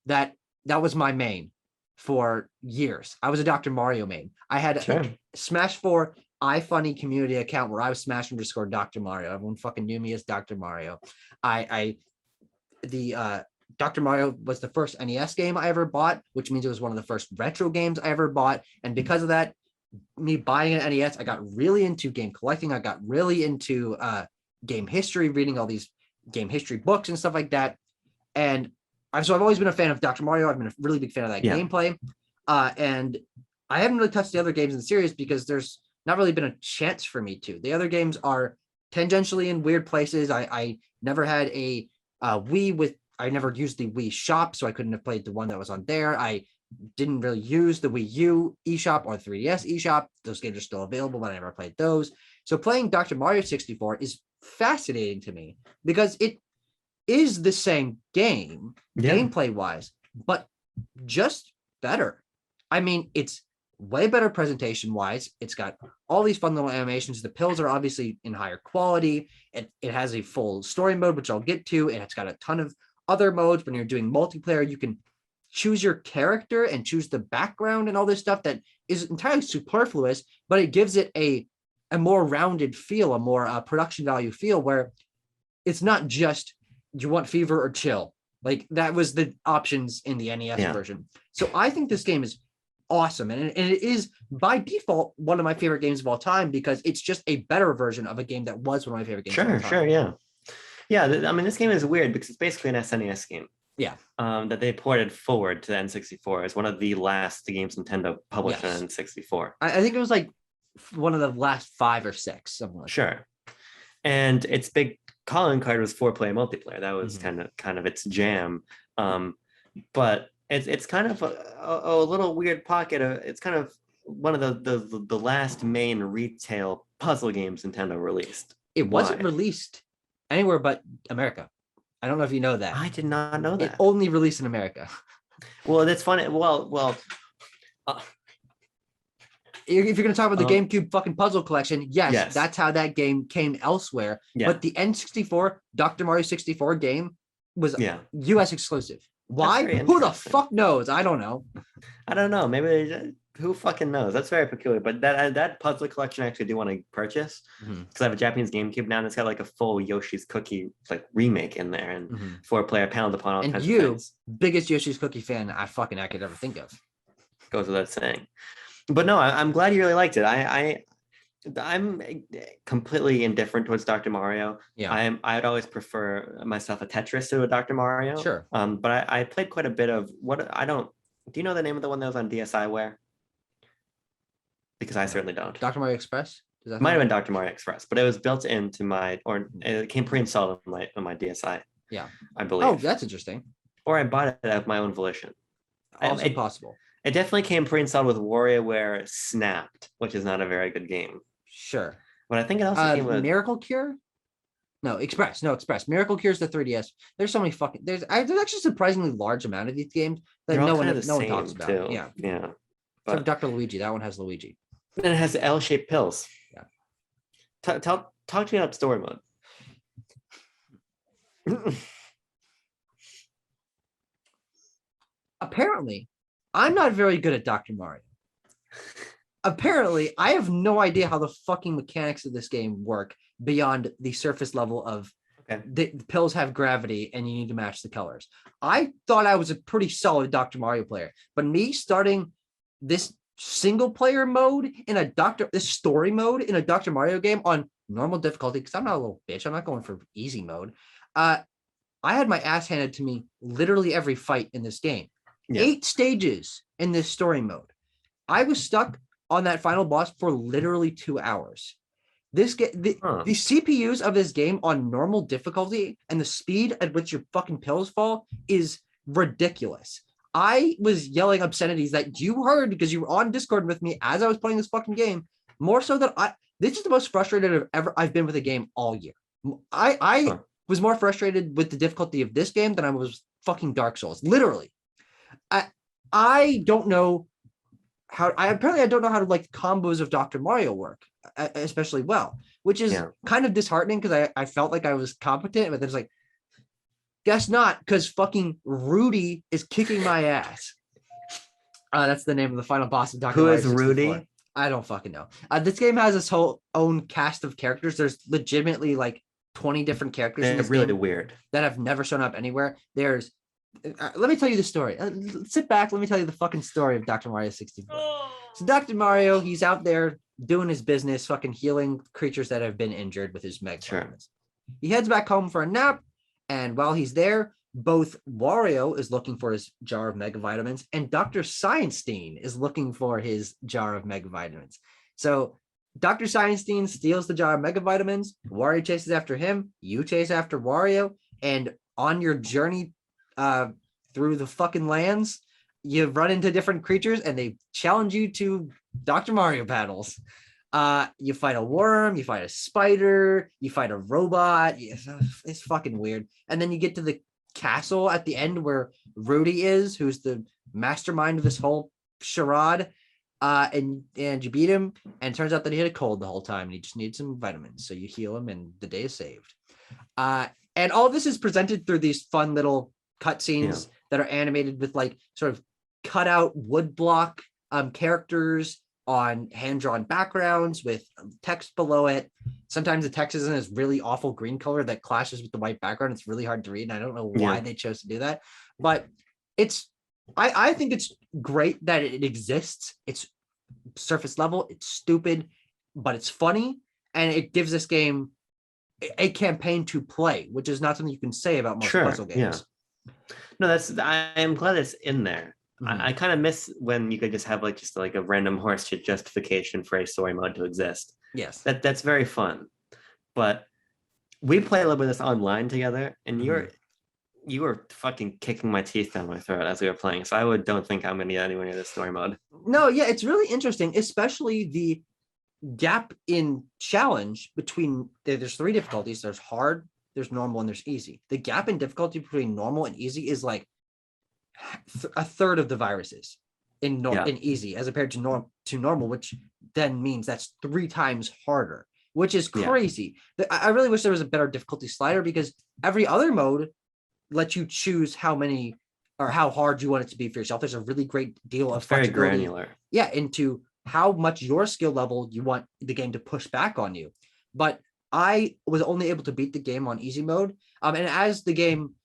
S1: that was my main. for years. I was a Dr. Mario main. I had a Smash 4 iFunny community account where I was Smash_Dr. Mario. Everyone fucking knew me as Dr. Mario. Dr. Mario was the first NES game I ever bought, which means it was one of the first retro games I ever bought. And because of that, me buying an NES, I got really into game collecting. I got really into game history, reading all these game history books and stuff like that. And I've always been a fan of Dr. Mario. I've been a really big fan of that gameplay. And I haven't really touched the other games in the series because there's not really been a chance for me to. The other games are tangentially in weird places. I never had a Wii I never used the Wii shop, so I couldn't have played the one that was on there. I didn't really use the Wii U eShop or 3DS eShop. Those games are still available, but I never played those. So playing Dr. Mario 64 is fascinating to me because it is the same game, gameplay-wise, but just better. I mean, it's way better presentation-wise. It's got all these fun little animations. The pills are obviously in higher quality. It has a full story mode, which I'll get to, and it's got a ton of other modes. When you're doing multiplayer, you can choose your character and choose the background and all this stuff that is entirely superfluous, but it gives it a more rounded feel, a more production value feel, where it's not just you want fever or chill. Like that was the options in the NES version. So I think this game is awesome. And it is by default one of my favorite games of all time because it's just a better version of a game that was one of my favorite games of all time.
S2: Yeah, I mean, this game is weird because it's basically an SNES game.
S1: Yeah.
S2: That they ported forward to the N64 as one of the last games Nintendo published on N64.
S1: I think it was like one of the last 5 or 6, something like that.
S2: And its big calling card was 4-player multiplayer. That was kind of its jam. But it's kind of a little weird pocket. It's kind of one of the last main retail puzzle games Nintendo released.
S1: It wasn't released anywhere but America. I don't know if you know that.
S2: I did not know that.
S1: It only released in America.
S2: Well, that's funny. Well.
S1: If you're going to talk about the GameCube fucking puzzle collection, yes, that's how that game came elsewhere. Yeah. But the N64, Dr. Mario 64 game was US exclusive. Why? Who the fuck knows? I don't know.
S2: Maybe who fucking knows? That's very peculiar. But that puzzle collection I actually do want to purchase because I have a Japanese GameCube now and it's got like a full Yoshi's Cookie like remake in there and 4-player paneled upon all kinds of things.
S1: Biggest Yoshi's Cookie fan I could ever think of.
S2: Goes without saying. But no, I'm glad you really liked it. I'm completely indifferent towards Dr. Mario. Yeah, I'd always prefer myself a Tetris to a Dr. Mario.
S1: Sure.
S2: But I played quite a bit of do you know the name of the one that was on DSiWare? Because I certainly don't.
S1: Dr. Mario Express?
S2: Might have been Dr. Mario Express, but it was built into it came pre-installed on my DSi.
S1: Yeah.
S2: I believe.
S1: Oh, that's interesting.
S2: Or I bought it of my own volition.
S1: Also possible.
S2: It definitely came pre-installed with WarioWare Snapped, which is not a very good game.
S1: Sure.
S2: But I think it also came with
S1: Miracle Cure? No, Express. Miracle Cure is the 3DS. There's so many there's actually a surprisingly large amount of these games that no one talks about. Too. Yeah.
S2: Yeah.
S1: So Dr. Luigi, that one has Luigi.
S2: And it has L-shaped pills.
S1: Yeah.
S2: Talk to me about story mode.
S1: Apparently, I'm not very good at Dr. Mario. Apparently, I have no idea how the fucking mechanics of this game work beyond the surface level of the pills have gravity and you need to match the colors. I thought I was a pretty solid Dr. Mario player, but me starting this single player mode in this story mode in a Dr. Mario game on normal difficulty, because I'm not a little bitch, I'm not going for easy mode. I had my ass handed to me literally every fight in this game. 8 stages in this story mode. I was stuck on that final boss for literally 2 hours. The CPUs of this game on normal difficulty and the speed at which your fucking pills fall is ridiculous. I was yelling obscenities that you heard because you were on Discord with me as I was playing this fucking game. More so that this is the most frustrated I've been with a game all year. I was more frustrated with the difficulty of this game than I was fucking Dark Souls. Literally. I don't know how. I don't know how to like combos of Dr. Mario work, especially well, which is kind of disheartening because I felt like I was competent, but there's like, guess not, because fucking Rudy is kicking my ass. That's the name of the final boss of Dr.
S2: Who
S1: Mario
S2: is
S1: 64.
S2: Rudy?
S1: I don't fucking know. This game has its whole own cast of characters. There's legitimately like 20 different characters in
S2: They're
S1: this
S2: really
S1: game
S2: weird.
S1: that have never shown up anywhere. There's let me tell you the story. Sit back. Let me tell you the fucking story of Dr. Mario 64. So Dr. Mario, he's out there doing his business, fucking healing creatures that have been injured with his Meg vitamins. He heads back home for a nap, and while he's there, both Wario is looking for his jar of Mega Vitamins, and Dr. Scienstein is looking for his jar of Mega Vitamins. So Dr. Scienstein steals the jar of Mega Vitamins. Wario chases after him. You chase after Wario, and on your journey through the fucking lands, you run into different creatures, and they challenge you to Dr. Mario battles. You fight a worm, you fight a spider, you fight a robot. It's fucking weird. And then you get to the castle at the end where Rudy is, who's the mastermind of this whole charade. And you beat him, and it turns out that he had a cold the whole time, and he just needs some vitamins. So you heal him, and the day is saved. And all this is presented through these fun little cutscenes that are animated with like sort of cut out woodblock characters on hand-drawn backgrounds with text below it. Sometimes the text is in this really awful green color that clashes with the white background. It's really hard to read, and I don't know why they chose to do that. But I think it's great that it exists. It's surface level, it's stupid, but it's funny, and it gives this game a campaign to play, which is not something you can say about most puzzle games.
S2: No, I am glad it's in there. I kind of miss when you could just have like a random horse shit justification for a story mode to exist.
S1: Yes.
S2: That's very fun. But we play a little bit of this online together, and you were fucking kicking my teeth down my throat as we were playing. So don't think I'm gonna get anywhere near this story mode.
S1: No, yeah, it's really interesting, especially the gap in challenge between there's 3 difficulties. There's hard, there's normal, and there's easy. The gap in difficulty between normal and easy is like a third of the viruses in easy as compared to normal, which then means that's 3 times harder, which is crazy. I really wish there was a better difficulty slider, because every other mode lets you choose how many or how hard you want it to be for yourself. There's a really great deal of
S2: very granular.
S1: Yeah, into how much your skill level you want the game to push back on you. But I was only able to beat the game on easy mode. And as the game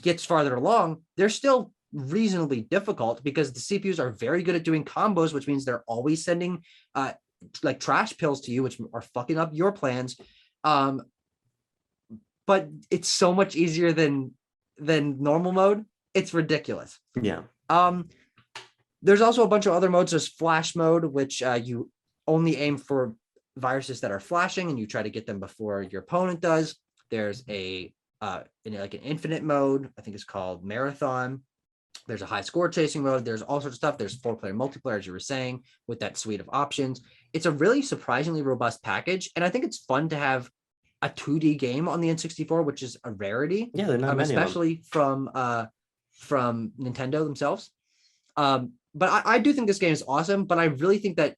S1: gets farther along, they're still reasonably difficult because the CPUs are very good at doing combos, which means they're always sending like trash pills to you, which are fucking up your plans. But it's so much easier than normal mode. It's ridiculous.
S2: Yeah.
S1: There's also a bunch of other modes. There's flash mode, which you only aim for viruses that are flashing, and you try to get them before your opponent does. There's an infinite mode. I think it's called marathon. There's a high score chasing mode. There's all sorts of stuff. There's 4-player multiplayer, as you were saying, with that suite of options. It's a really surprisingly robust package, and I think it's fun to have a 2D game on the N64, which is a rarity.
S2: Yeah, they're not many
S1: especially from Nintendo themselves. But I do think this game is awesome, but I really think that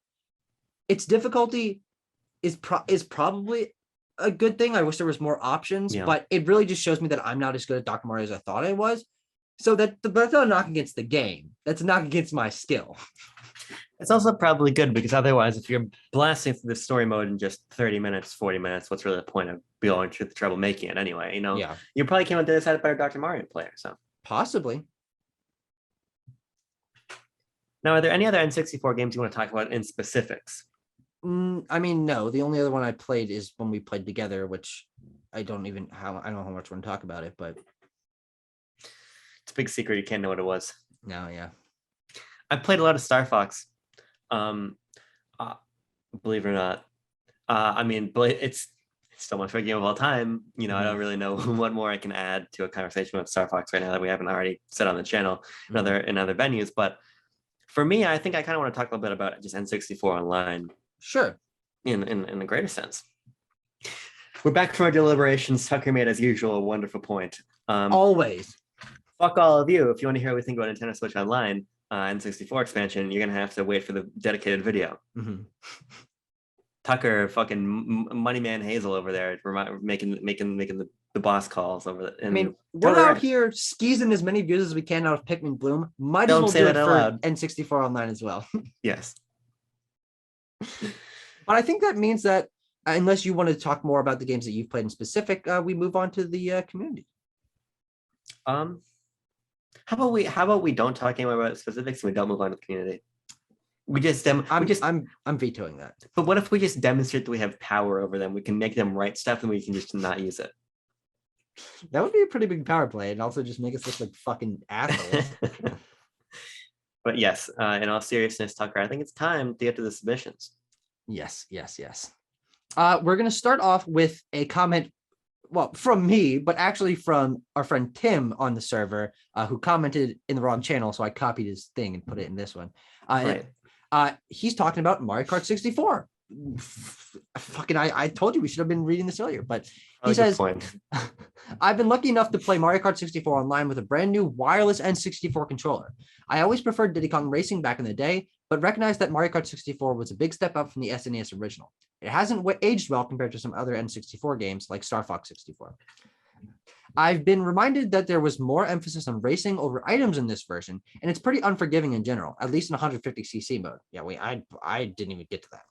S1: its difficulty is probably a good thing. I wish there was more options, but it really just shows me that I'm not as good at Dr. Mario as I thought I was. So that's not a knock against the game. That's a knock against my skill.
S2: It's also probably good, because otherwise, if you're blasting through the story mode in just 30 minutes, 40 minutes, what's really the point of going through the trouble making it anyway? You probably came out to this had a better Dr. Mario player. So
S1: possibly.
S2: Now, are there any other N64 games you want to talk about in specifics?
S1: I mean, no. The only other one I played is when we played together, which I don't know how much we're going to talk about it, but
S2: it's a big secret. You can't know what it was.
S1: No, yeah.
S2: I played a lot of Star Fox. Believe it or not. I mean, it's still my favorite game of all time. I don't really know what more I can add to a conversation about Star Fox right now that we haven't already said on the channel in other venues. But for me, I think I kind of want to talk a little bit about just N64 Online.
S1: Sure.
S2: In a greater sense. We're back from our deliberations. Tucker made, as usual, a wonderful point.
S1: Always.
S2: Fuck all of you. If you want to hear what we think about Nintendo Switch Online N64 expansion, you're going to have to wait for the dedicated video. Tucker, fucking money man Hazel over there, making the the boss calls over the.
S1: I mean, we're out here skeezing as many views as we can out of Pikmin Bloom. Might as well do it for N64 Online as well.
S2: Yes.
S1: But I think that means that unless you want to talk more about the games that you've played in specific, we move on to the community.
S2: How about we don't talk anymore about specifics and we don't move on to the community?
S1: I'm vetoing that.
S2: But what if we just demonstrate that we have power over them? We can make them write stuff and we can just not use it.
S1: That would be a pretty big power play and also just make us look like fucking assholes.
S2: But yes, in all seriousness, Tucker, I think it's time to get to the submissions.
S1: Yes. We're going to start off with a comment, well, from me, but actually from our friend Tim on the server, who commented in the wrong channel. So I copied his thing and put it in this one.
S2: Right.
S1: He's talking about Mario Kart 64. Fucking, I told you we should have been reading this earlier, but he says, I've been lucky enough to play Mario Kart 64 online with a brand new wireless N64 controller. I always preferred Diddy Kong Racing back in the day, but recognized that Mario Kart 64 was a big step up from the SNES original. It hasn't aged well compared to some other N64 games like Star Fox 64. I've been reminded that there was more emphasis on racing over items in this version, and it's pretty unforgiving in general, at least in 150cc mode. Yeah, I didn't even get to that.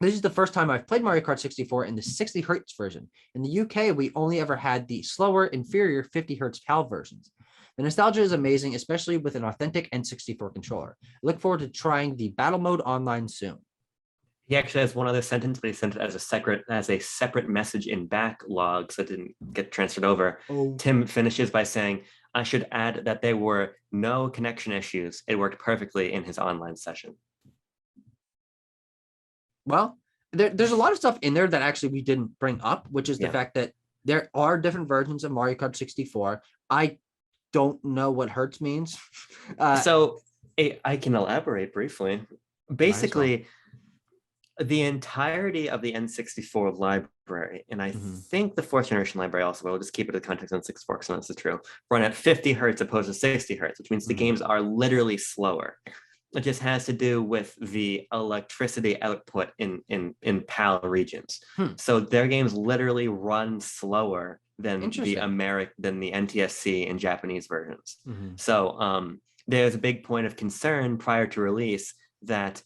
S1: This is the first time I've played Mario Kart 64 in the 60 hertz version. In the UK, we only ever had the slower, inferior 50 hertz PAL versions. The nostalgia is amazing, especially with an authentic N64 controller. I look forward to trying the battle mode online soon.
S2: He actually has one other sentence, but he sent it as a separate message in backlog, so it didn't get transferred over. Oh. Tim finishes by saying, I should add that there were no connection issues. It worked perfectly in his online session.
S1: Well, there's a lot of stuff in there that actually we didn't bring up, which is the fact that there are different versions of Mario Kart 64. I don't know what hertz means.
S2: So I can elaborate briefly. Basically, the entirety of the N64 library, and I think the fourth generation library also, we'll just keep it in the context of N64 because this is true, run at 50 hertz opposed to 60 hertz, which means the games are literally slower. It just has to do with the electricity output in PAL regions. So their games literally run slower than the NTSC and Japanese versions. So there's a big point of concern prior to release that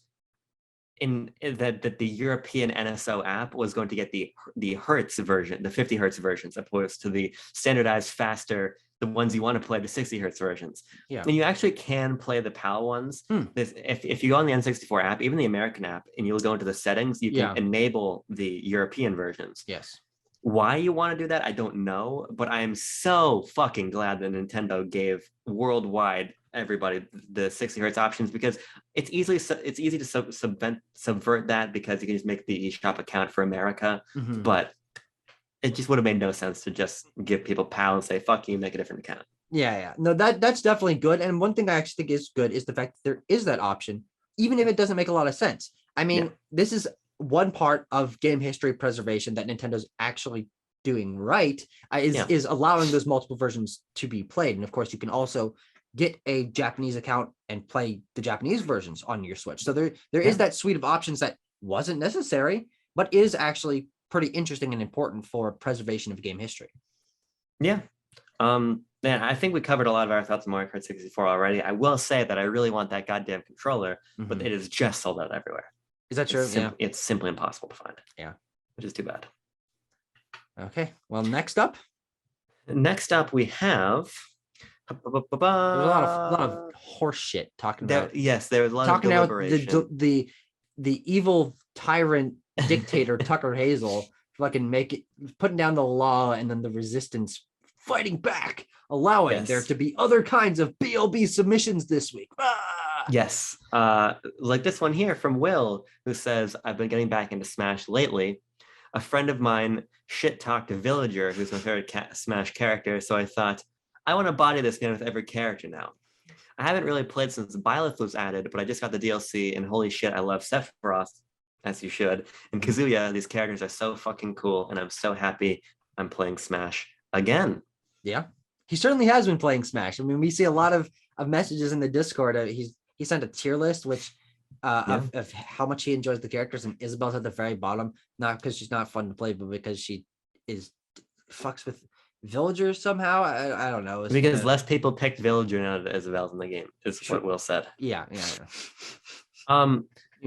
S2: that the European NSO app was going to get the hertz version, the 50 hertz versions, opposed to the standardized faster, the ones you want to play, the 60 hertz versions. Yeah. And you actually can play the PAL ones. If you go on the N64 app, even the American app, and you'll go into the settings, you can enable the European versions.
S1: Yes.
S2: Why you want to do that, I don't know, but I am so fucking glad that Nintendo gave worldwide everybody the 60 hertz options, because it's easy to subvert that, because you can just make the eShop account for America, but it just would have made no sense to just give people PAL and say, fuck you, make a different account.
S1: Yeah. No, that's definitely good. And one thing I actually think is good is the fact that there is that option, even if it doesn't make a lot of sense. I mean, this is one part of game history preservation that Nintendo's actually doing right, is allowing those multiple versions to be played. And of course, you can also get a Japanese account and play the Japanese versions on your Switch. So there is that suite of options that wasn't necessary, but is actually pretty interesting and important for preservation of game history. Yeah.
S2: Man, I think we covered a lot of our thoughts on Mario Kart 64 already. I will say that I really want that goddamn controller, but it is just sold out everywhere.
S1: Is that true?
S2: It's simply impossible to find.
S1: Yeah.
S2: Which is too bad.
S1: Okay. Well, next up
S2: we have
S1: there's a lot of horse shit talking about.
S2: Yes, there was a lot of deliberation.
S1: About the evil tyrant dictator Tucker Hazel fucking putting down the law, and then the resistance fighting back, allowing there to be other kinds of BLB submissions this week.
S2: Yes, like this one here from Will, who says, I've been getting back into Smash lately. A friend of mine shit-talked a villager, who's my favorite Smash character, so I thought, I want to body this man with every character now. I haven't really played since Byleth was added, but I just got the DLC, and holy shit, I love Sephiroth, as you should. And Kazuya, these characters are so fucking cool, and I'm so happy I'm playing Smash again.
S1: Yeah, he certainly has been playing Smash. I mean, we see a lot of messages in the Discord. He sent a tier list, which of how much he enjoys the characters, and Isabel's at the very bottom, not because she's not fun to play, but because she is fucks with villagers somehow. I don't know. It's
S2: Because
S1: kinda-
S2: less people picked Villager now that Isabel's in the game, is
S1: Sure.
S2: what Will said.
S1: yeah. You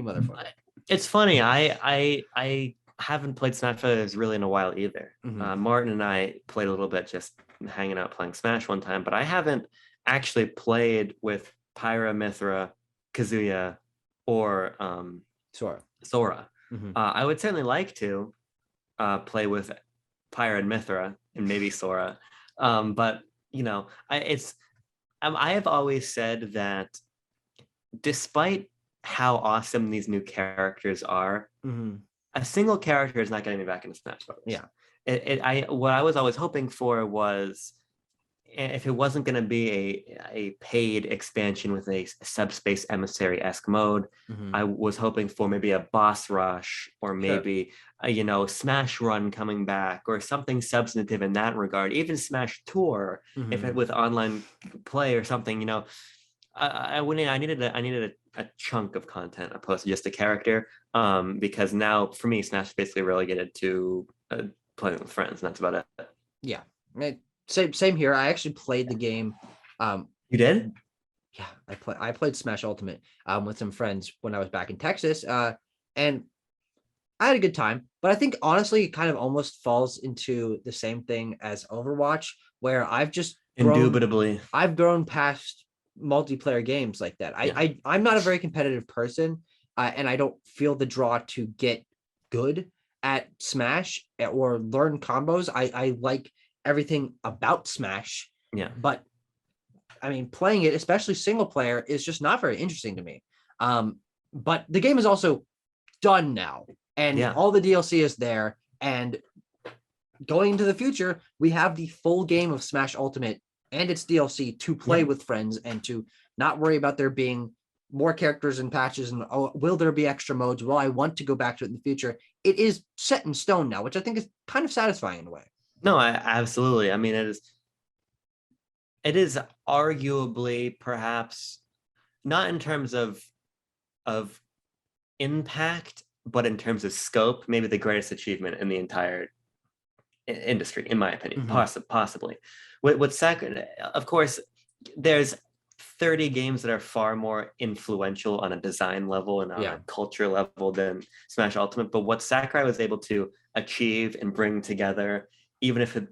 S1: motherfucker.
S2: It's funny. I haven't played Smash Brothers really in a while either.
S1: Mhm.
S2: Martin and I played a little bit, just hanging out playing Smash one time, but I haven't actually played with Pyra, Mithra, Kazuya, or Sora.
S1: Mhm.
S2: I would certainly like to play with Pyra and Mithra and maybe Sora, but I have always said that despite how awesome these new characters are,
S1: Mhm.
S2: a single character is not getting me back into Smash Brothers.
S1: Yeah.
S2: What I was always hoping for was, if it wasn't going to be a paid expansion with a subspace emissary-esque mode,
S1: Mhm.
S2: I was hoping for maybe a boss rush, or maybe a Smash Run coming back, or something substantive in that regard. Even Smash Tour, if it with online play or something, I needed a chunk of content opposed to just a character. Because now for me, Smash is basically relegated to playing with friends, and that's about it.
S1: Yeah. Same here. I actually played the game.
S2: You did?
S1: Yeah, I played Smash Ultimate with some friends when I was back in Texas. And I had a good time, but I think honestly it kind of almost falls into the same thing as Overwatch, where I've just
S2: Indubitably.
S1: I've grown past multiplayer games like that. I'm not a very competitive person, and I don't feel the draw to get good at Smash or learn combos. I like everything about Smash.
S2: Yeah.
S1: But I mean, playing it, especially single player, is just not very interesting to me. But the game is also done now, and all the DLC is there. And going into the future, we have the full game of Smash Ultimate and its DLC to play with friends, and to not worry about there being more characters and patches, and will there be extra modes? Will I want to go back to it in the future? It is set in stone now, which I think is kind of satisfying in a way.
S2: No, absolutely. I mean, it is arguably, perhaps not in terms of impact, but in terms of scope, maybe the greatest achievement in the entire industry, in my opinion. Possibly. With Sakura, of course, there's 30 games that are far more influential on a design level and on a culture level than Smash Ultimate. But what Sakurai was able to achieve and bring together, even if it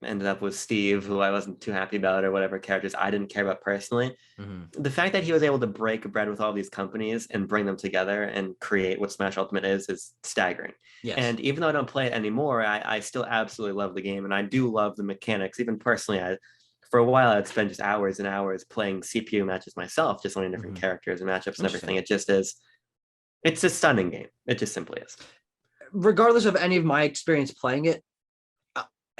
S2: ended up with Steve, who I wasn't too happy about, or whatever characters I didn't care about personally, the fact that he was able to break bread with all these companies and bring them together and create what Smash Ultimate is staggering.
S1: Yes.
S2: And even though I don't play it anymore, I still absolutely love the game, and I do love the mechanics. Even personally, for a while I'd spend just hours and hours playing CPU matches myself, just learning different characters and matchups and everything. It's a stunning game. It just simply is.
S1: Regardless of any of my experience playing it,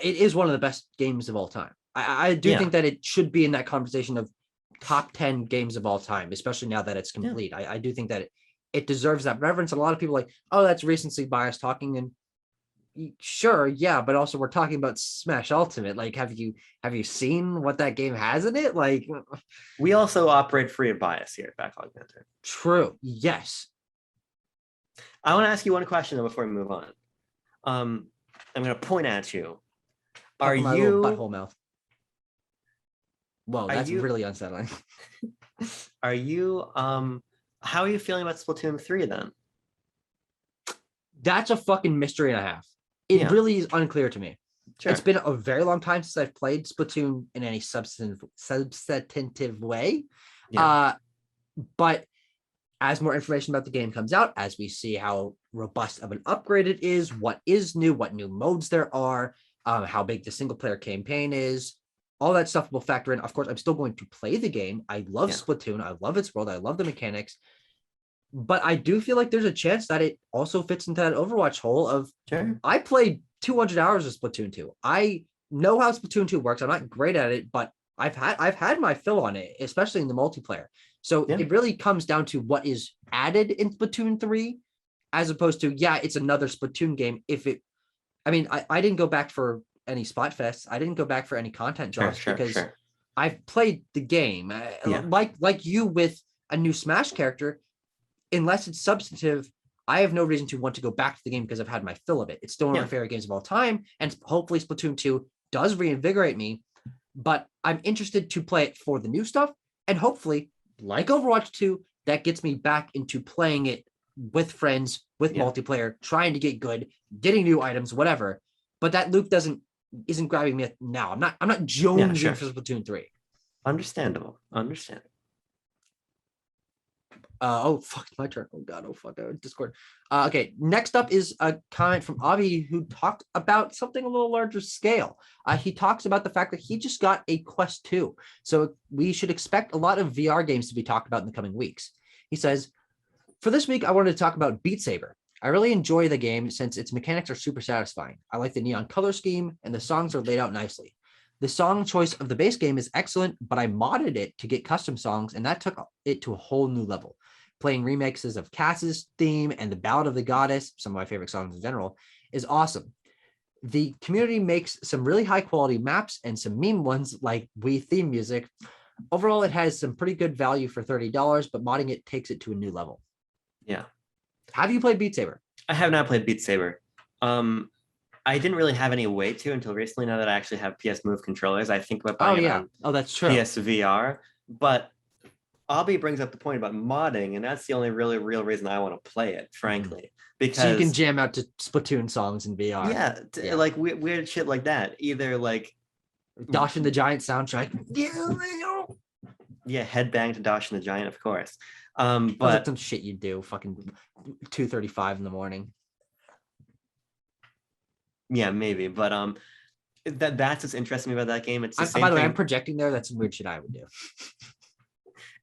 S1: it is one of the best games of all time. I do think that it should be in that conversation of top 10 games of all time, especially now that it's complete. I do think that it deserves that reverence. And a lot of people are like, oh, that's recency bias talking. And sure, yeah, but also we're talking about Smash Ultimate. Like, have you seen what that game has in it? Like,
S2: we also operate free of bias here at Backlog Banter.
S1: True. Yes.
S2: I want to ask you one question though before we move on. I'm going to point at you. Are
S1: my
S2: you
S1: butthole mouth? Whoa, that's really unsettling.
S2: Are you how are you feeling about Splatoon 3 then?
S1: That's a fucking mystery and a half. It really is unclear to me. Sure. It's been a very long time since I've played Splatoon in any substantive way. But as more information about the game comes out, as we see how robust of an upgrade it is, what is new, what new modes there are, how big the single player campaign is, all that stuff will factor in. Of course, I'm still going to play the game. I love Splatoon. I love its world. I love the mechanics. But I do feel like there's a chance that it also fits into that Overwatch hole of, I played 200 hours of Splatoon 2. I know how Splatoon 2 works. I'm not great at it, but I've had my fill on it, especially in the multiplayer. So it really comes down to what is added in Splatoon 3, as opposed to, it's another Splatoon game. I didn't go back for any spot fests. I didn't go back for any content drops because I've played the game. Like you with a new Smash character, unless it's substantive, I have no reason to want to go back to the game because I've had my fill of it. It's still one of my favorite games of all time, and hopefully Splatoon 2 does reinvigorate me, but I'm interested to play it for the new stuff, and hopefully, like Overwatch 2, that gets me back into playing it with friends, with multiplayer, trying to get good, getting new items, whatever. But that loop isn't grabbing me now. I'm not jonesing for Splatoon 3.
S2: Understandable.
S1: Oh fuck, my turn. Oh god, Discord. Okay, next up is a comment from Avi who talked about something a little larger scale. He talks about the fact that he just got a Quest 2, so we should expect a lot of VR games to be talked about in the coming weeks. He says, for this week, I wanted to talk about Beat Saber. I really enjoy the game since its mechanics are super satisfying. I like the neon color scheme, and the songs are laid out nicely. The song choice of the base game is excellent, but I modded it to get custom songs, and that took it to a whole new level. Playing remixes of Cass's theme and the Ballad of the Goddess, some of my favorite songs in general, is awesome. The community makes some really high quality maps and some meme ones like Wii theme music. Overall, it has some pretty good value for $30, but modding it takes it to a new level.
S2: Yeah.
S1: Have you played Beat Saber?
S2: I have not played Beat Saber. I didn't really have any way to until recently. Now that I actually have PS Move controllers, I think about buying it on
S1: that's true.
S2: PSVR. But Abby brings up the point about modding, and that's the only really real reason I want to play it, frankly. Because
S1: so you can jam out to Splatoon songs in VR.
S2: Yeah, like weird shit like that. Either like
S1: Dosh and the Giant soundtrack.
S2: Yeah, headbang to Dosh and the Giant, of course.
S1: But
S2: But
S1: some shit you do, fucking 2:35 in the morning.
S2: yeah, maybe. But that's what's interesting me about that game. It's the same
S1: by the way,
S2: thing.
S1: I'm projecting there. That's some weird shit I would do.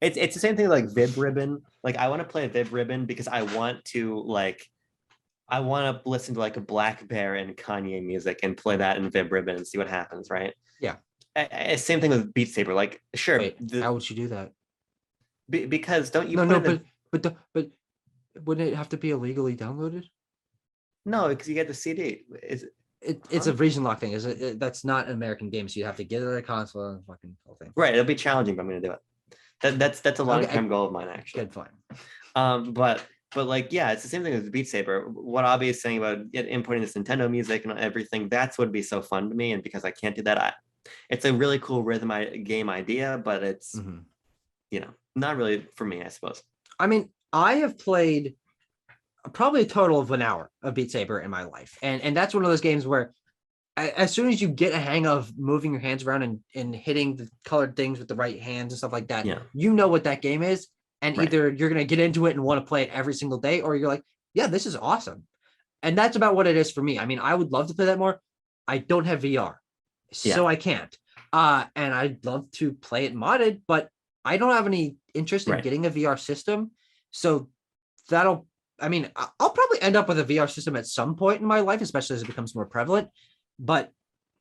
S2: It's the same thing like Vib Ribbon. Like I want to play Vib Ribbon because I want to listen to like a Black Bear and Kanye music and play that in Vib Ribbon and see what happens, right?
S1: Yeah.
S2: Same thing with Beat Saber. Like sure.
S1: Wait, how would you do that?
S2: Because don't you?
S1: But wouldn't it have to be illegally downloaded?
S2: No, because you get the CD.
S1: It's a region lock thing. That's not an American game, so you have to get it at a console and fucking whole thing.
S2: Right, it'll be challenging, but I'm gonna do it. That's a long-term goal of mine, actually.
S1: Good, fine.
S2: But like, yeah, it's the same thing with Beat Saber. What Abby is saying about importing this Nintendo music and everything, that's what would be so fun to me. And because I can't do that, it's a really cool rhythm game idea, but it's not really for me, I suppose.
S1: I mean, I have played probably a total of an hour of Beat Saber in my life. And that's one of those games where as soon as you get a hang of moving your hands around and hitting the colored things with the right hands and stuff like that, you know what that game is. And either you're going to get into it and want to play it every single day, or you're like, yeah, this is awesome. And that's about what it is for me. I mean, I would love to play that more. I don't have VR, so I can't. And I'd love to play it modded, but I don't have any interest in getting a VR system. So I'll probably end up with a VR system at some point in my life, especially as it becomes more prevalent. But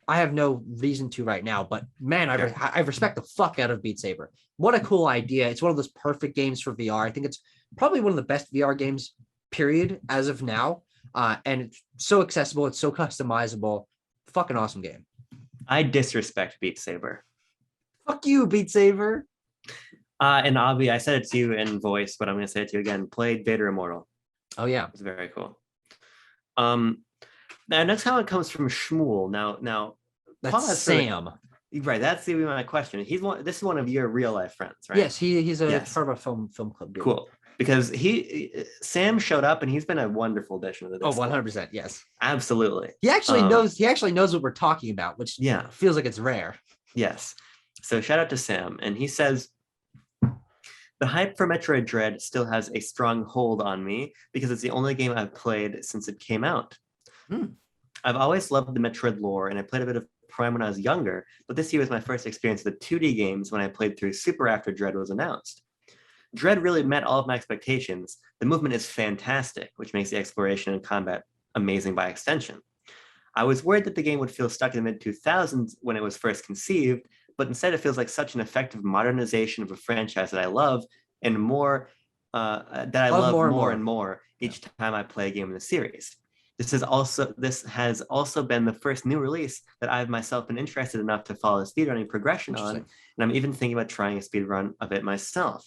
S1: I have no reason to right now. But man, I respect the fuck out of Beat Saber. What a cool idea. It's one of those perfect games for VR. I think it's probably one of the best VR games, period, as of now. And it's so accessible. It's so customizable. Fucking awesome game.
S2: I disrespect Beat Saber.
S1: Fuck you, Beat Saber.
S2: And Avi, I said it to you in voice, but I'm going to say it to you again. Played Vader Immortal.
S1: Oh, yeah.
S2: It's very cool. Now, next comment comes from Shmuel. Now
S1: that's Sam.
S2: Right, that's my question. This is one of your real life friends, right?
S1: Yes, he's a part of a film club group.
S2: Cool. Because Sam showed up and he's been a wonderful addition to the Discord.
S1: 100%, yes.
S2: Absolutely.
S1: He actually knows what we're talking about, which feels like it's rare.
S2: Yes. So shout out to Sam. And he says, the hype for Metroid Dread still has a strong hold on me because it's the only game I've played since it came out. I've always loved the Metroid lore, and I played a bit of Prime when I was younger, but this year was my first experience with the 2D games when I played through Super after Dread was announced. Dread really met all of my expectations. The movement is fantastic, which makes the exploration and combat amazing by extension. I was worried that the game would feel stuck in the mid-2000s when it was first conceived, but instead it feels like such an effective modernization of a franchise that I love and more more and more each time I play a game in the series. This has also been the first new release that I've myself been interested enough to follow the speedrunning progression on, and I'm even thinking about trying a speedrun of it myself.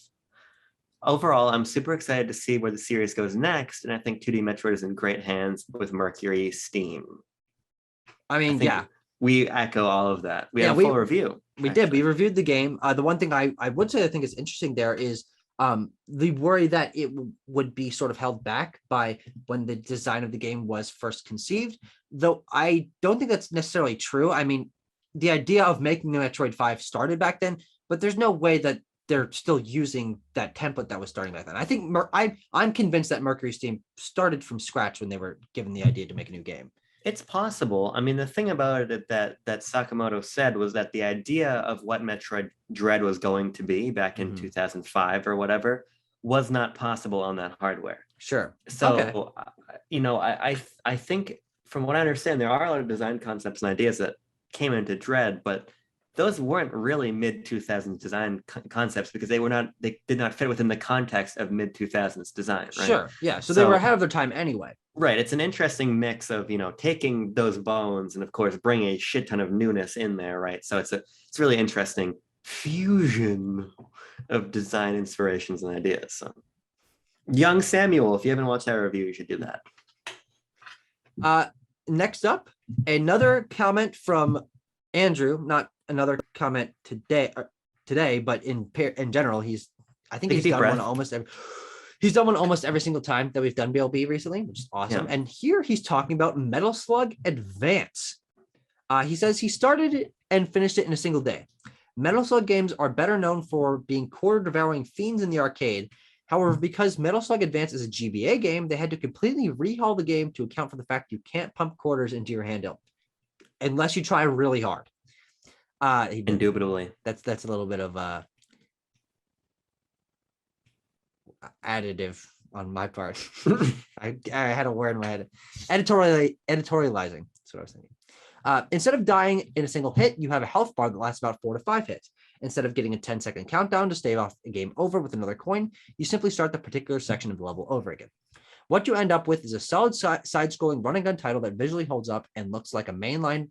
S2: overall, I'm super excited to see where the series goes next, and I think 2D Metroid is in great hands with Mercury Steam.
S1: I mean, yeah,
S2: we echo all of that. We have a full review.
S1: We did. We reviewed the game. The one thing I would say I think is interesting there is the worry that it would be sort of held back by when the design of the game was first conceived, though I don't think that's necessarily true. I mean, the idea of making the Metroid 5 started back then, but there's no way that they're still using that template that was starting back then. I think I'm convinced that Mercury Steam started from scratch when they were given the idea to make a new game.
S2: It's possible. I mean, the thing about it that Sakamoto said was that the idea of what Metroid Dread was going to be back in 2005 or whatever was not possible on that hardware.
S1: Sure.
S2: So, you know, I think from what I understand, there are a lot of design concepts and ideas that came into Dread, but those weren't really mid-2000s design concepts because they did not fit within the context of mid-2000s design, right?
S1: Sure. Yeah. So they were ahead of their time anyway.
S2: Right. It's an interesting mix of, you know, taking those bones and of course bring a shit ton of newness in there, right? So it's really interesting fusion of design inspirations and ideas. So young Samuel, if you haven't watched our review, you should do
S1: that. Next up, another comment from Andrew, not another comment today, but in general, he's done one almost every single time that we've done BLB recently, which is awesome. Yeah. And here he's talking about Metal Slug Advance. He says he started it and finished it in a single day. Metal Slug games are better known for being quarter-devouring fiends in the arcade. However, because Metal Slug Advance is a GBA game, they had to completely rehaul the game to account for the fact you can't pump quarters into your handle unless you try really hard.
S2: Indubitably.
S1: That's a little bit of additive on my part. I had a word in my head. Editorializing. That's what I was thinking. Instead of dying in a single hit, you have a health bar that lasts about 4 to 5 hits. Instead of getting a 10-second countdown to stave off a game over with another coin, you simply start the particular section of the level over again. What you end up with is a solid side-scrolling run and gun title that visually holds up and looks like a mainline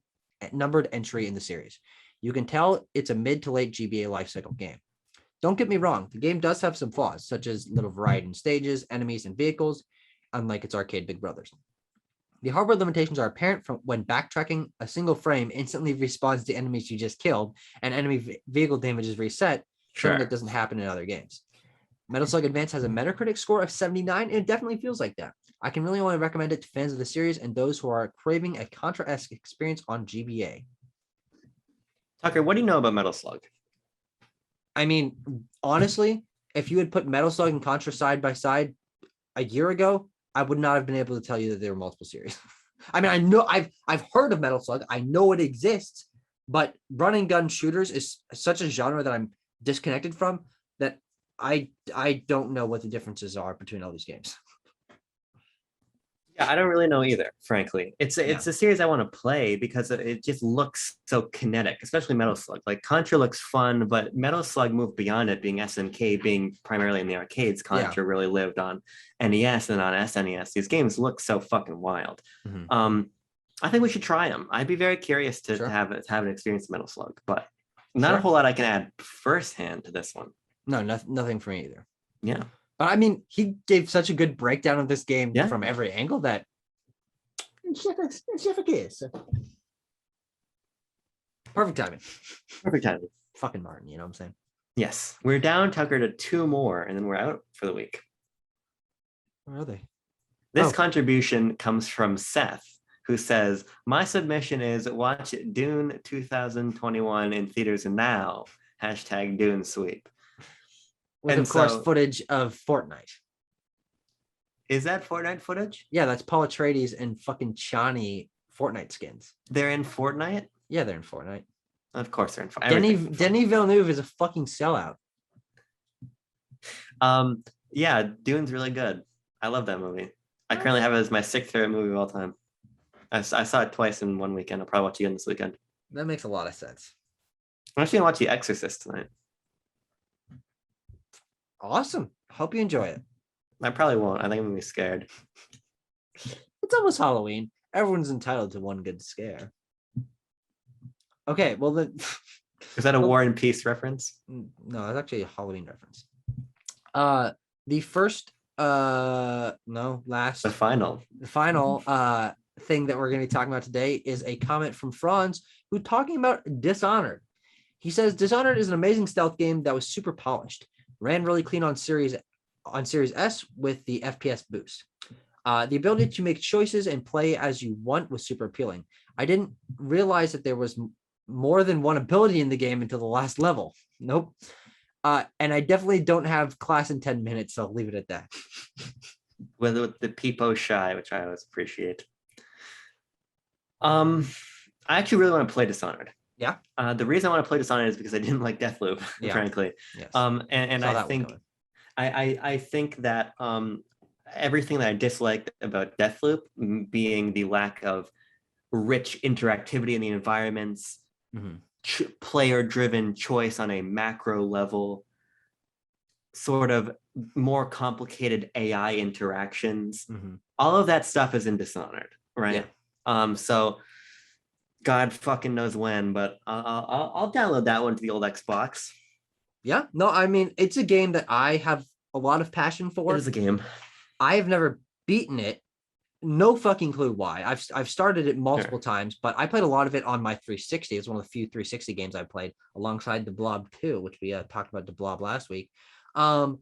S1: numbered entry in the series. You can tell it's a mid to late GBA lifecycle game. Don't get me wrong, the game does have some flaws, such as little variety in stages, enemies, and vehicles, unlike its arcade big brothers. The hardware limitations are apparent from when backtracking. A single frame instantly respawns the enemies you just killed, and enemy vehicle damage is reset, something that doesn't happen in other games. Metal Slug Advance has a Metacritic score of 79, and it definitely feels like that. I can really only recommend it to fans of the series and those who are craving a Contra-esque experience on GBA.
S2: Tucker, what do you know about Metal Slug?
S1: I mean, honestly, if you had put Metal Slug and Contra side by side a year ago, I would not have been able to tell you that there were multiple series. I mean, I know I've heard of Metal Slug. I know it exists, but run and gun shooters is such a genre that I'm disconnected from that I don't know what the differences are between all these games.
S2: Yeah, I don't really know either, frankly. It's a series I want to play because it just looks so kinetic, especially Metal Slug. Like Contra looks fun, but Metal Slug moved beyond it being SNK, being primarily in the arcades. Contra really lived on NES and on SNES. These games look so fucking wild. Mm-hmm. I think we should try them. I'd be very curious to have an experience in Metal Slug, but not a whole lot I can add firsthand to this one. No,
S1: nothing for me either.
S2: Yeah.
S1: But I mean, he gave such a good breakdown of this game from every angle that perfect timing.
S2: Perfect timing.
S1: Fucking Martin, you know what I'm saying?
S2: Yes. We're down, Tucker, to 2 more, and then we're out for the week.
S1: Where are they?
S2: This contribution comes from Seth, who says, my submission is watch Dune 2021 in theaters now. # Dune Sweep.
S1: With, of course, footage of Fortnite.
S2: Is that Fortnite footage?
S1: Yeah, that's Paul Atreides and fucking Chani Fortnite skins.
S2: They're in Fortnite?
S1: Yeah, they're in Fortnite.
S2: Of course they're in Fortnite.
S1: Denis Villeneuve is a fucking sellout.
S2: Yeah, Dune's really good. I love that movie. I currently have it as my 6th favorite movie of all time. I saw it twice in one weekend. I'll probably watch it again this weekend.
S1: That makes a lot of sense.
S2: I'm actually going to watch The Exorcist tonight.
S1: Awesome. Hope you enjoy it.
S2: I probably won't. I think I'm going to be scared.
S1: It's almost Halloween. Everyone's entitled to one good scare. Okay, well then...
S2: Is that a War and Peace reference?
S1: No, that's actually a Halloween reference. The first no last
S2: The final.
S1: the final thing that we're going to be talking about today is a comment from Franz, who talking about Dishonored. He says Dishonored is an amazing stealth game that was super polished, ran really clean on Series S with the FPS boost. The ability to make choices and play as you want was super appealing. I didn't realize that there was more than one ability in the game until the last level. Nope. And I definitely don't have class in 10 minutes, so I'll leave it at that.
S2: With the peepo shy, which I always appreciate. I actually really want to play Dishonored.
S1: Yeah.
S2: The reason I want to play Dishonored is because I didn't like Deathloop, frankly.
S1: Yes.
S2: And I think I think that everything that I disliked about Deathloop, being the lack of rich interactivity in the environments, player-driven choice on a macro level, sort of more complicated AI interactions, all of that stuff is in Dishonored, right? Yeah. So God fucking knows when, but I'll download that one to the old Xbox.
S1: Yeah, no, I mean, it's a game that I have a lot of passion for.
S2: It is a game.
S1: I have never beaten it. No fucking clue why. I've started it multiple times, but I played a lot of it on my 360. It's one of the few 360 games I played alongside the Blob 2, which we talked about the Blob last week. But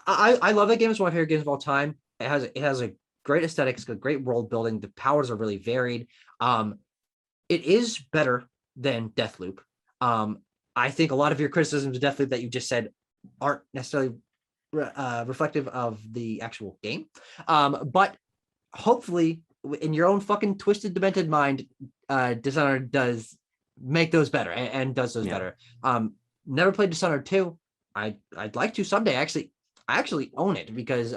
S1: I love that game. It's one of my favorite games of all time. It has a great aesthetic. It's got great world building. The powers are really varied. It is better than Deathloop. I think a lot of your criticisms of Deathloop that you just said aren't necessarily reflective of the actual game. But hopefully, in your own fucking twisted, demented mind, Dishonored does make those better and does those better. Never played Dishonored 2. I'd like to someday. I actually own it because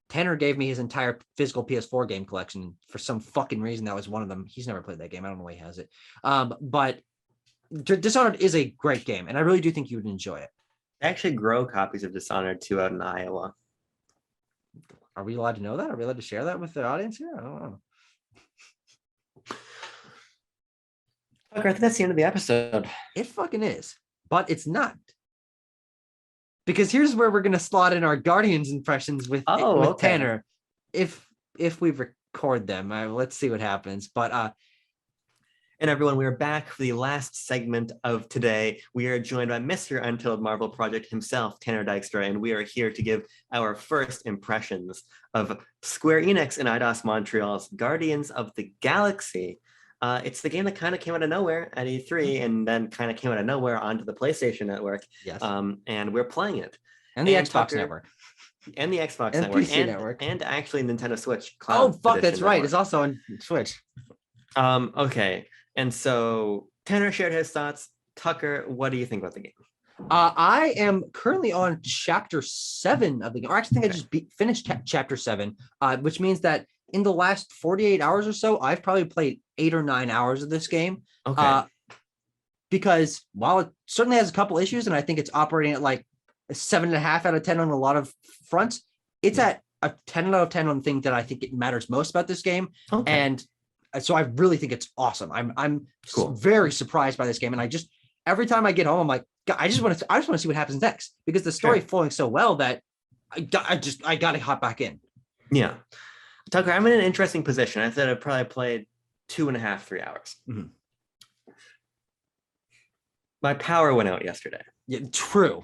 S1: Tanner gave me his entire physical PS4 game collection. For some fucking reason, that was one of them. He's never played that game. I don't know why he has it. But Dishonored is a great game, and I really do think you would enjoy it.
S2: They actually grow copies of Dishonored 2 out in Iowa.
S1: Are we allowed to know that? Are we allowed to share that with the audience here? I don't know.
S2: Okay, I think that's the end of the episode.
S1: It fucking is, but it's not. Because here's where we're going to slot in our Guardians impressions with Tanner. If we record them, let's see what happens. But
S2: and everyone, we are back for the last segment of today. We are joined by Mr. Untitled Marvel Project himself, Tanner Dykstra, and we are here to give our first impressions of Square Enix and Eidos Montreal's Guardians of the Galaxy. It's the game that kind of came out of nowhere at E3 and then kind of came out of nowhere onto the PlayStation Network.
S1: Yes.
S2: And we're playing it.
S1: And the Xbox Network.
S2: And the Xbox
S1: and
S2: Network.
S1: PC Network.
S2: And actually Nintendo Switch Cloud.
S1: Oh, fuck, that's right. It's also on Switch.
S2: Okay. And so Tanner shared his thoughts. Tucker, what do you think about the game?
S1: I am currently on chapter 7 of the game. Or actually, I think I just finished chapter 7, which means that in the last 48 hours or so, I've probably played 8 or 9 hours of this game.
S2: Okay.
S1: Because while it certainly has a couple issues, and I think it's operating at like a 7.5 out of 10 on a lot of fronts, it's at a 10 out of 10 on the thing that I think it matters most about this game.
S2: Okay.
S1: And so I really think it's awesome. I'm cool. Very surprised by this game, and I just every time I get home, I'm like, I just want to see what happens next because the story flowing so well that I got to hop back in.
S2: Yeah, Tucker, I'm in an interesting position. I said I probably played 2.5, 3 hours. My power went out yesterday.
S1: Yeah, true.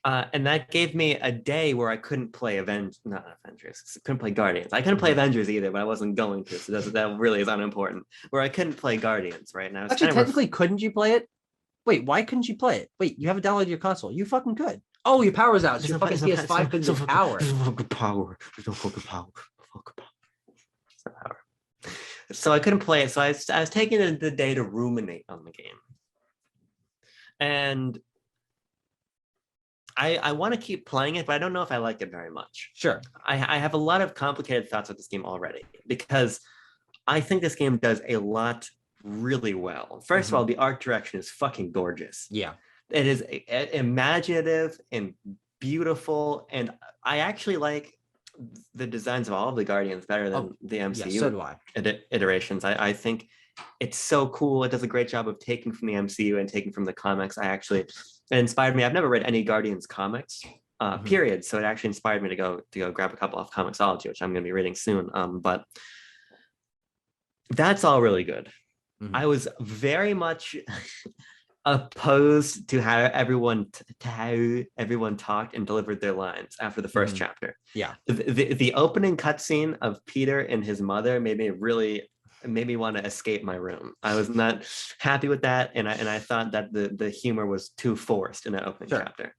S2: And that gave me a day where I couldn't play Avengers. Couldn't play Guardians. I couldn't play Avengers either, but I wasn't going to. So that really is unimportant. Where I couldn't play Guardians right now.
S1: Actually, technically, couldn't you play it? Wait, why couldn't you play it? Wait, you haven't downloaded your console. You fucking could. Oh, your power's out. So your fucking PS5 couldn't do power.
S2: There's no fucking power. There's no fucking power. It's not power. So I couldn't play it. So I was taking the day to ruminate on the game. And I want to keep playing it, but I don't know if I like it very much.
S1: Sure.
S2: I have a lot of complicated thoughts with this game already because I think this game does a lot really well. First of all, the art direction is fucking gorgeous.
S1: Yeah.
S2: It is imaginative and beautiful. And I actually like the designs of all of the Guardians better than the MCU
S1: so do I.
S2: Iterations. I think it's so cool. It does a great job of taking from the MCU and taking from the comics. It inspired me. I've never read any Guardians comics. period. So it actually inspired me to go grab a couple of Comixology, which I'm going to be reading soon. But that's all really good. I was very much opposed to how everyone talked and delivered their lines after the first chapter.
S1: Yeah.
S2: The opening cutscene of Peter and his mother made me want to escape my room. I was not happy with that, and I thought that the humor was too forced in that opening chapter.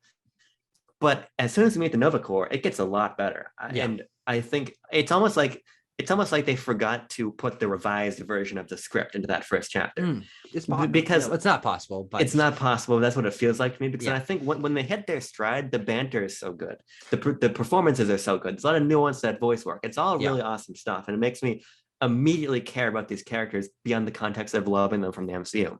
S2: But as soon as we meet the Nova Corps, it gets a lot better. And I think it's almost like they forgot to put the revised version of the script into that first chapter.
S1: It's
S2: because
S1: it's not possible, but
S2: it's not possible. That's what it feels like to me, because I think when they hit their stride, the banter is so good. The performances are so good. There's a lot of nuance to that voice work. It's all really awesome stuff. And it makes me immediately care about these characters beyond the context of loving them from the MCU.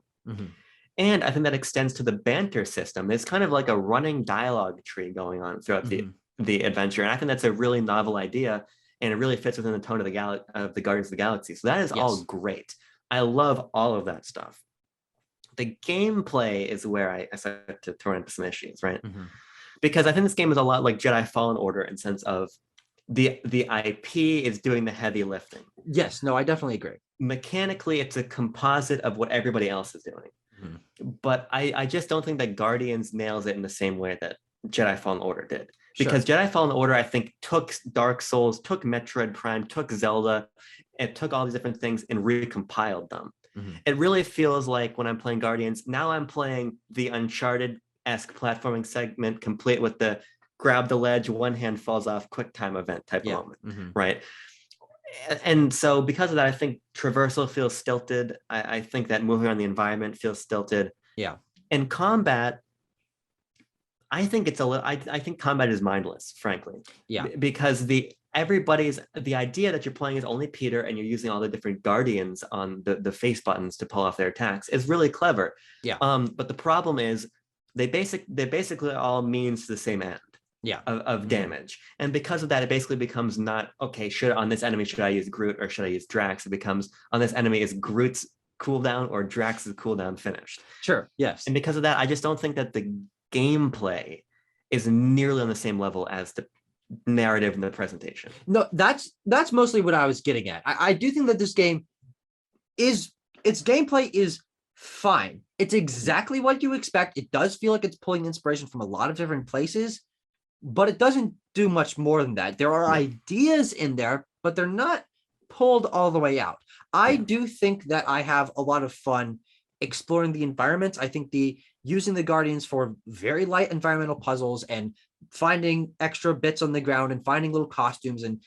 S2: And I think that extends to the banter system. It's kind of like a running dialogue tree going on throughout the adventure. And I think that's a really novel idea, and it really fits within the tone of the Guardians of the Galaxy. So that is all great. I love all of that stuff. The gameplay is where I start to throw into some issues, right? Because I think this game is a lot like Jedi Fallen Order in sense of the IP is doing the heavy lifting.
S1: Yes, no, I definitely agree.
S2: Mechanically, it's a composite of what everybody else is doing. But I just don't think that Guardians nails it in the same way that Jedi Fallen Order did. Because Jedi Fallen Order, I think, took Dark Souls, took Metroid Prime, took Zelda, and took all these different things and recompiled them. It really feels like when I'm playing Guardians, now I'm playing the Uncharted-esque platforming segment, complete with the grab the ledge, one hand falls off, quick time event type of moment, right? And so because of that, I think traversal feels stilted. I think that moving around the environment feels stilted.
S1: Yeah.
S2: And combat, I think it's a little. I think combat is mindless, frankly.
S1: Yeah.
S2: Because the idea that you're playing as only Peter and you're using all the different Guardians on the face buttons to pull off their attacks is really clever.
S1: Yeah.
S2: But the problem is they basically all means the same end. Of damage. And because of that, it basically becomes not, okay, on this enemy, should I use Groot or should I use Drax? It becomes, on this enemy, is Groot's cooldown or Drax's cooldown finished?
S1: Sure, yes.
S2: And because of that, I just don't think that the gameplay is nearly on the same level as the narrative and the presentation.
S1: No, that's mostly what I was getting at. I do think that this game its gameplay is fine. It's exactly what you expect. It does feel like it's pulling inspiration from a lot of different places, but it doesn't do much more than that. There are ideas in there, but they're not pulled all the way out. I do think that I have a lot of fun exploring the environments. I think using the Guardians for very light environmental puzzles and finding extra bits on the ground and finding little costumes and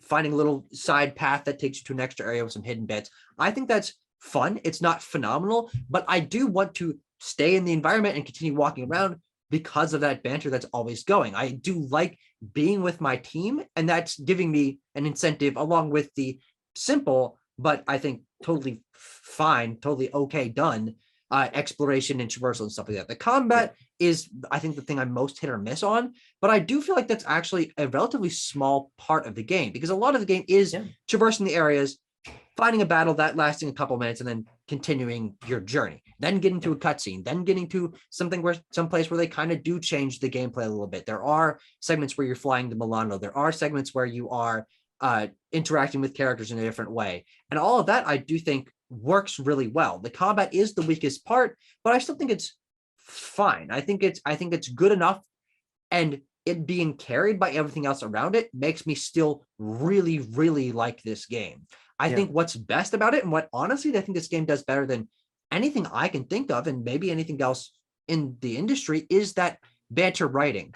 S1: finding a little side path that takes you to an extra area with some hidden bits. I think that's fun. It's not phenomenal, but I do want to stay in the environment and continue walking around because of that banter that's always going. I do like being with my team, and that's giving me an incentive along with the simple, but I think totally fine, totally okay done exploration and traversal and stuff like that. The combat is, I think, the thing I'm most hit or miss on, but I do feel like that's actually a relatively small part of the game, because a lot of the game is traversing the areas, finding a battle that lasting a couple minutes, and then continuing your journey, then getting to a cutscene, then getting to someplace where they kind of do change the gameplay a little bit. There are segments where you're flying to Milano. There are segments where you are interacting with characters in a different way. And all of that, I do think, works really well. The combat is the weakest part, but I still think it's fine. I think it's good enough, and it being carried by everything else around it makes me still really, really like this game. I think what's best about it, and what honestly I think this game does better than anything I can think of, and maybe anything else in the industry, is that banter writing.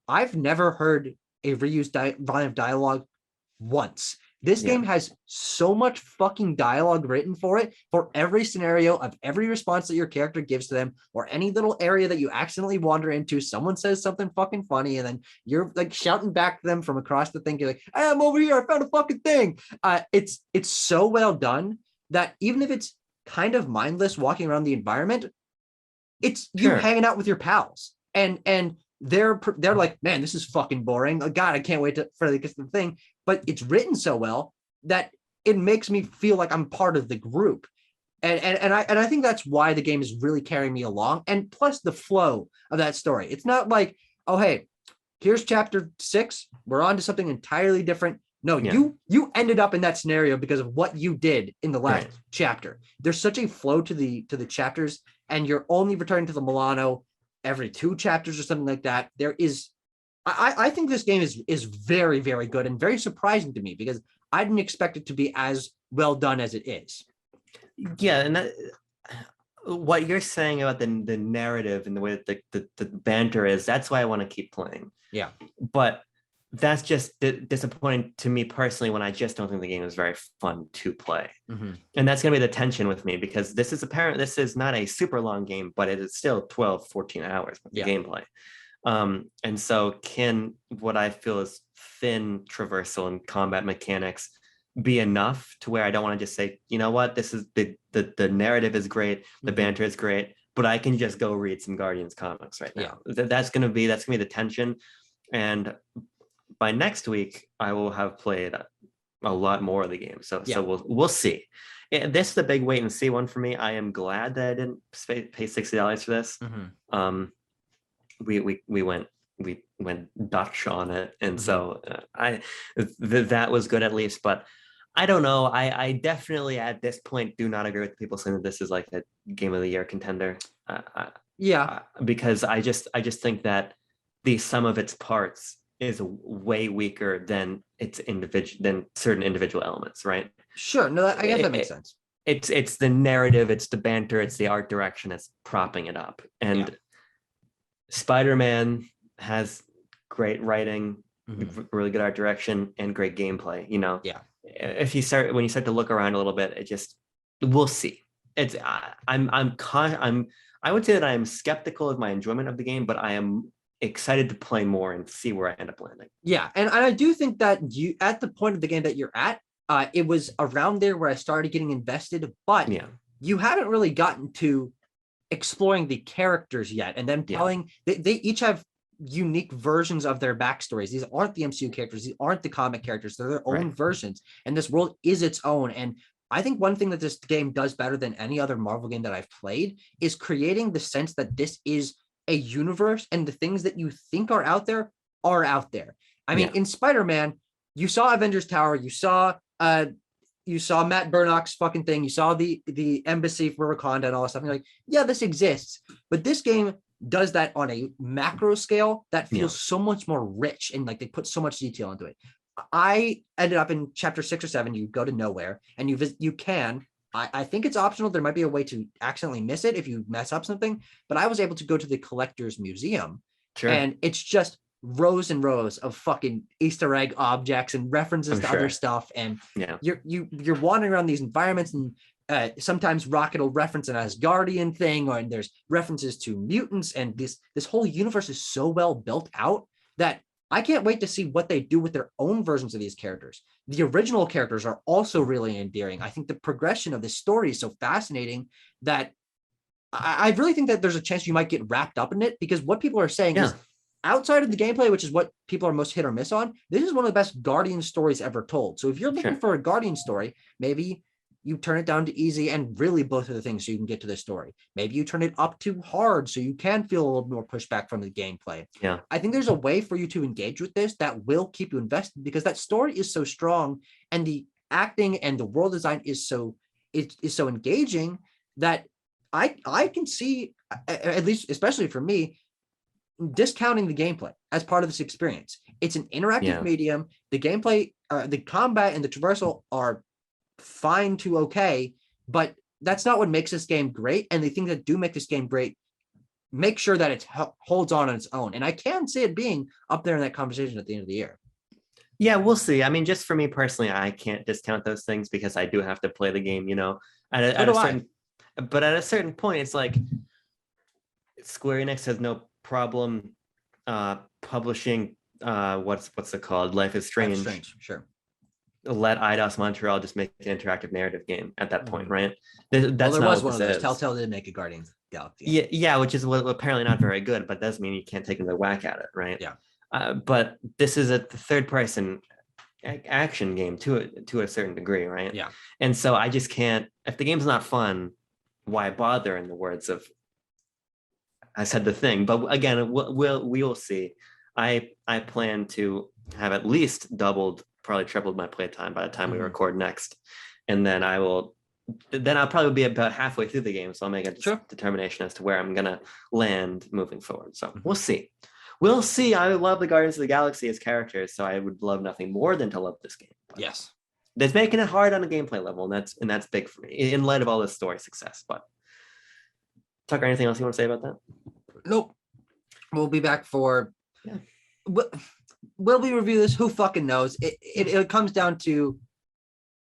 S1: I've never heard a reused line of dialogue once. This game has so much fucking dialogue written for it, for every scenario of every response that your character gives to them, or any little area that you accidentally wander into. Someone says something fucking funny, and then you're like shouting back to them from across the thing. You're like, hey, I'm over here, I found a fucking thing. It's so well done that even if it's kind of mindless walking around the environment, it's you hanging out with your pals, and they're like, man, this is fucking boring. Oh, God, I can't wait for the thing. But it's written so well that it makes me feel like I'm part of the group. And I think that's why the game is really carrying me along. And plus the flow of that story. It's not like, oh, hey, here's chapter 6. We're on to something entirely different. No,
S2: Yeah.
S1: you ended up in that scenario because of what you did in the last
S2: Right.
S1: chapter. There's such a flow to the chapters, and you're only returning to the Milano every 2 chapters or something like that. There is, I think this game is very, very good and very surprising to me because I didn't expect it to be as well done as it is.
S2: Yeah, and that what you're saying about the narrative and the way that the banter is, that's why I want to keep playing.
S1: Yeah.
S2: But that's just disappointing to me personally when I just don't think the game is very fun to play.
S1: Mm-hmm.
S2: And that's going to be the tension with me because this is not a super long game, but it is still 12, 14 hours of the gameplay. And so can what I feel is thin traversal and combat mechanics be enough to where I don't want to just say, you know what, this is the narrative is great, the banter is great, but I can just go read some Guardians comics right now. That's gonna be the tension. And by next week, I will have played a lot more of the game. So we'll see. This is the big wait and see one for me. I am glad that I didn't pay $60 for this.
S1: Mm-hmm.
S2: We went Dutch on it, and so that was good at least. But I don't know. I definitely at this point do not agree with people saying that this is like a game of the year contender. Because I just think that the sum of its parts is way weaker than certain individual elements, right?
S1: Sure. No, I guess that makes sense.
S2: It's the narrative, it's the banter, it's the art direction that's propping it up. And Spider-Man has great writing, really good art direction, and great gameplay. You know, when you start to look around a little bit, we'll see. I would say that I am skeptical of my enjoyment of the game, but I am excited to play more and see where I end up landing.
S1: Yeah, and I do think that you at the point of the game that you're at, it was around there where I started getting invested, but you haven't really gotten to exploring the characters yet, and then telling they each have unique versions of their backstories. These aren't the MCU characters, these aren't the comic characters, they're their own versions, and this world is its own. And I think one thing that this game does better than any other Marvel game that I've played is creating the sense that this is a universe and the things that you think are out there are out there. I mean, in Spider-Man, you saw Avengers Tower, you saw Matt Murdock's fucking thing, you saw the embassy for Wakanda and all that stuff. And you're like, yeah, this exists. But this game does that on a macro scale that feels so much more rich, and like they put so much detail into it. I ended up in chapter 6 or 7. You go to nowhere and you can. I think it's optional. There might be a way to accidentally miss it if you mess up something, but I was able to go to the collector's museum, and it's just rows and rows of fucking Easter egg objects and references to other stuff. And you're wandering around these environments, and sometimes Rocket will reference an Asgardian thing, and there's references to mutants, and this whole universe is so well built out that I can't wait to see what they do with their own versions of these characters. The original characters are also really endearing. I think the progression of this story is so fascinating that I really think that there's a chance you might get wrapped up in it, because what people are saying is, outside of the gameplay, which is what people are most hit or miss on, this is one of the best Guardian stories ever told. So if you're looking for a Guardian story, maybe you turn it down to easy and really both of the things so you can get to the story. Maybe you turn it up to hard so you can feel a little more pushback from the gameplay. I think there's a way for you to engage with this that will keep you invested, because that story is so strong and the acting and the world design is so engaging that I can see, at least especially for me, discounting the gameplay as part of this experience. It's an interactive medium. The gameplay, the combat and the traversal are fine to okay, but that's not what makes this game great. And the things that do make this game great make sure that it holds on its own. And I can see it being up there in that conversation at the end of the year.
S2: Yeah, we'll see. I mean, just for me personally, I can't discount those things because I do have to play the game, you know, but at a certain point, it's like Square Enix has no problem publishing what's it called? Life is Strange.
S1: Sure.
S2: Let Eidos Montreal just make an interactive narrative game at that point, right?
S1: There was one of those. Telltale did make a Guardians Galaxy.
S2: Yeah, which is apparently not very good, but doesn't mean you can't take another whack at it, right? But this is a third-person action game to a certain degree, right? And so I just can't. If the game's not fun, why bother? In the words of, I said the thing, but again, we will see. I plan to have at least doubled, probably tripled my playtime by the time we record next, and then I'll probably be about halfway through the game, so I'll make a determination as to where I'm gonna land moving forward. So we'll see. We'll see. I love the Guardians of the Galaxy as characters, so I would love nothing more than to love this game. But
S1: yes,
S2: that's making it hard on a gameplay level, and that's big for me in light of all this story success. But Tucker, anything else you want to say about that?
S1: Nope. We'll be back for. Yeah. Will we review this? Who fucking knows? It comes down to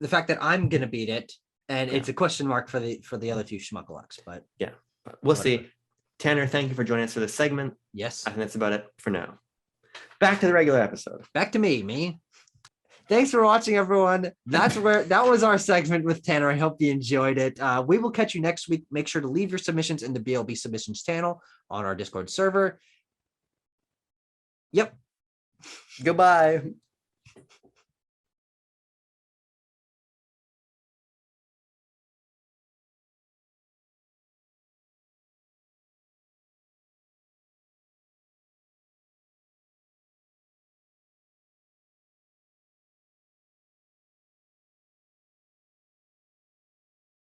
S1: the fact that I'm gonna beat it, and it's a question mark for the other two schmuckalucks. But
S2: yeah, we'll see. Tanner, thank you for joining us for this segment.
S1: Yes.
S2: I think that's about it for now. Back to the regular episode.
S1: Back to me. Thanks for watching, everyone. That was our segment with Tanner. I hope you enjoyed it. We will catch you next week. Make sure to leave your submissions in the BLB submissions channel on our Discord server. Yep.
S2: Goodbye.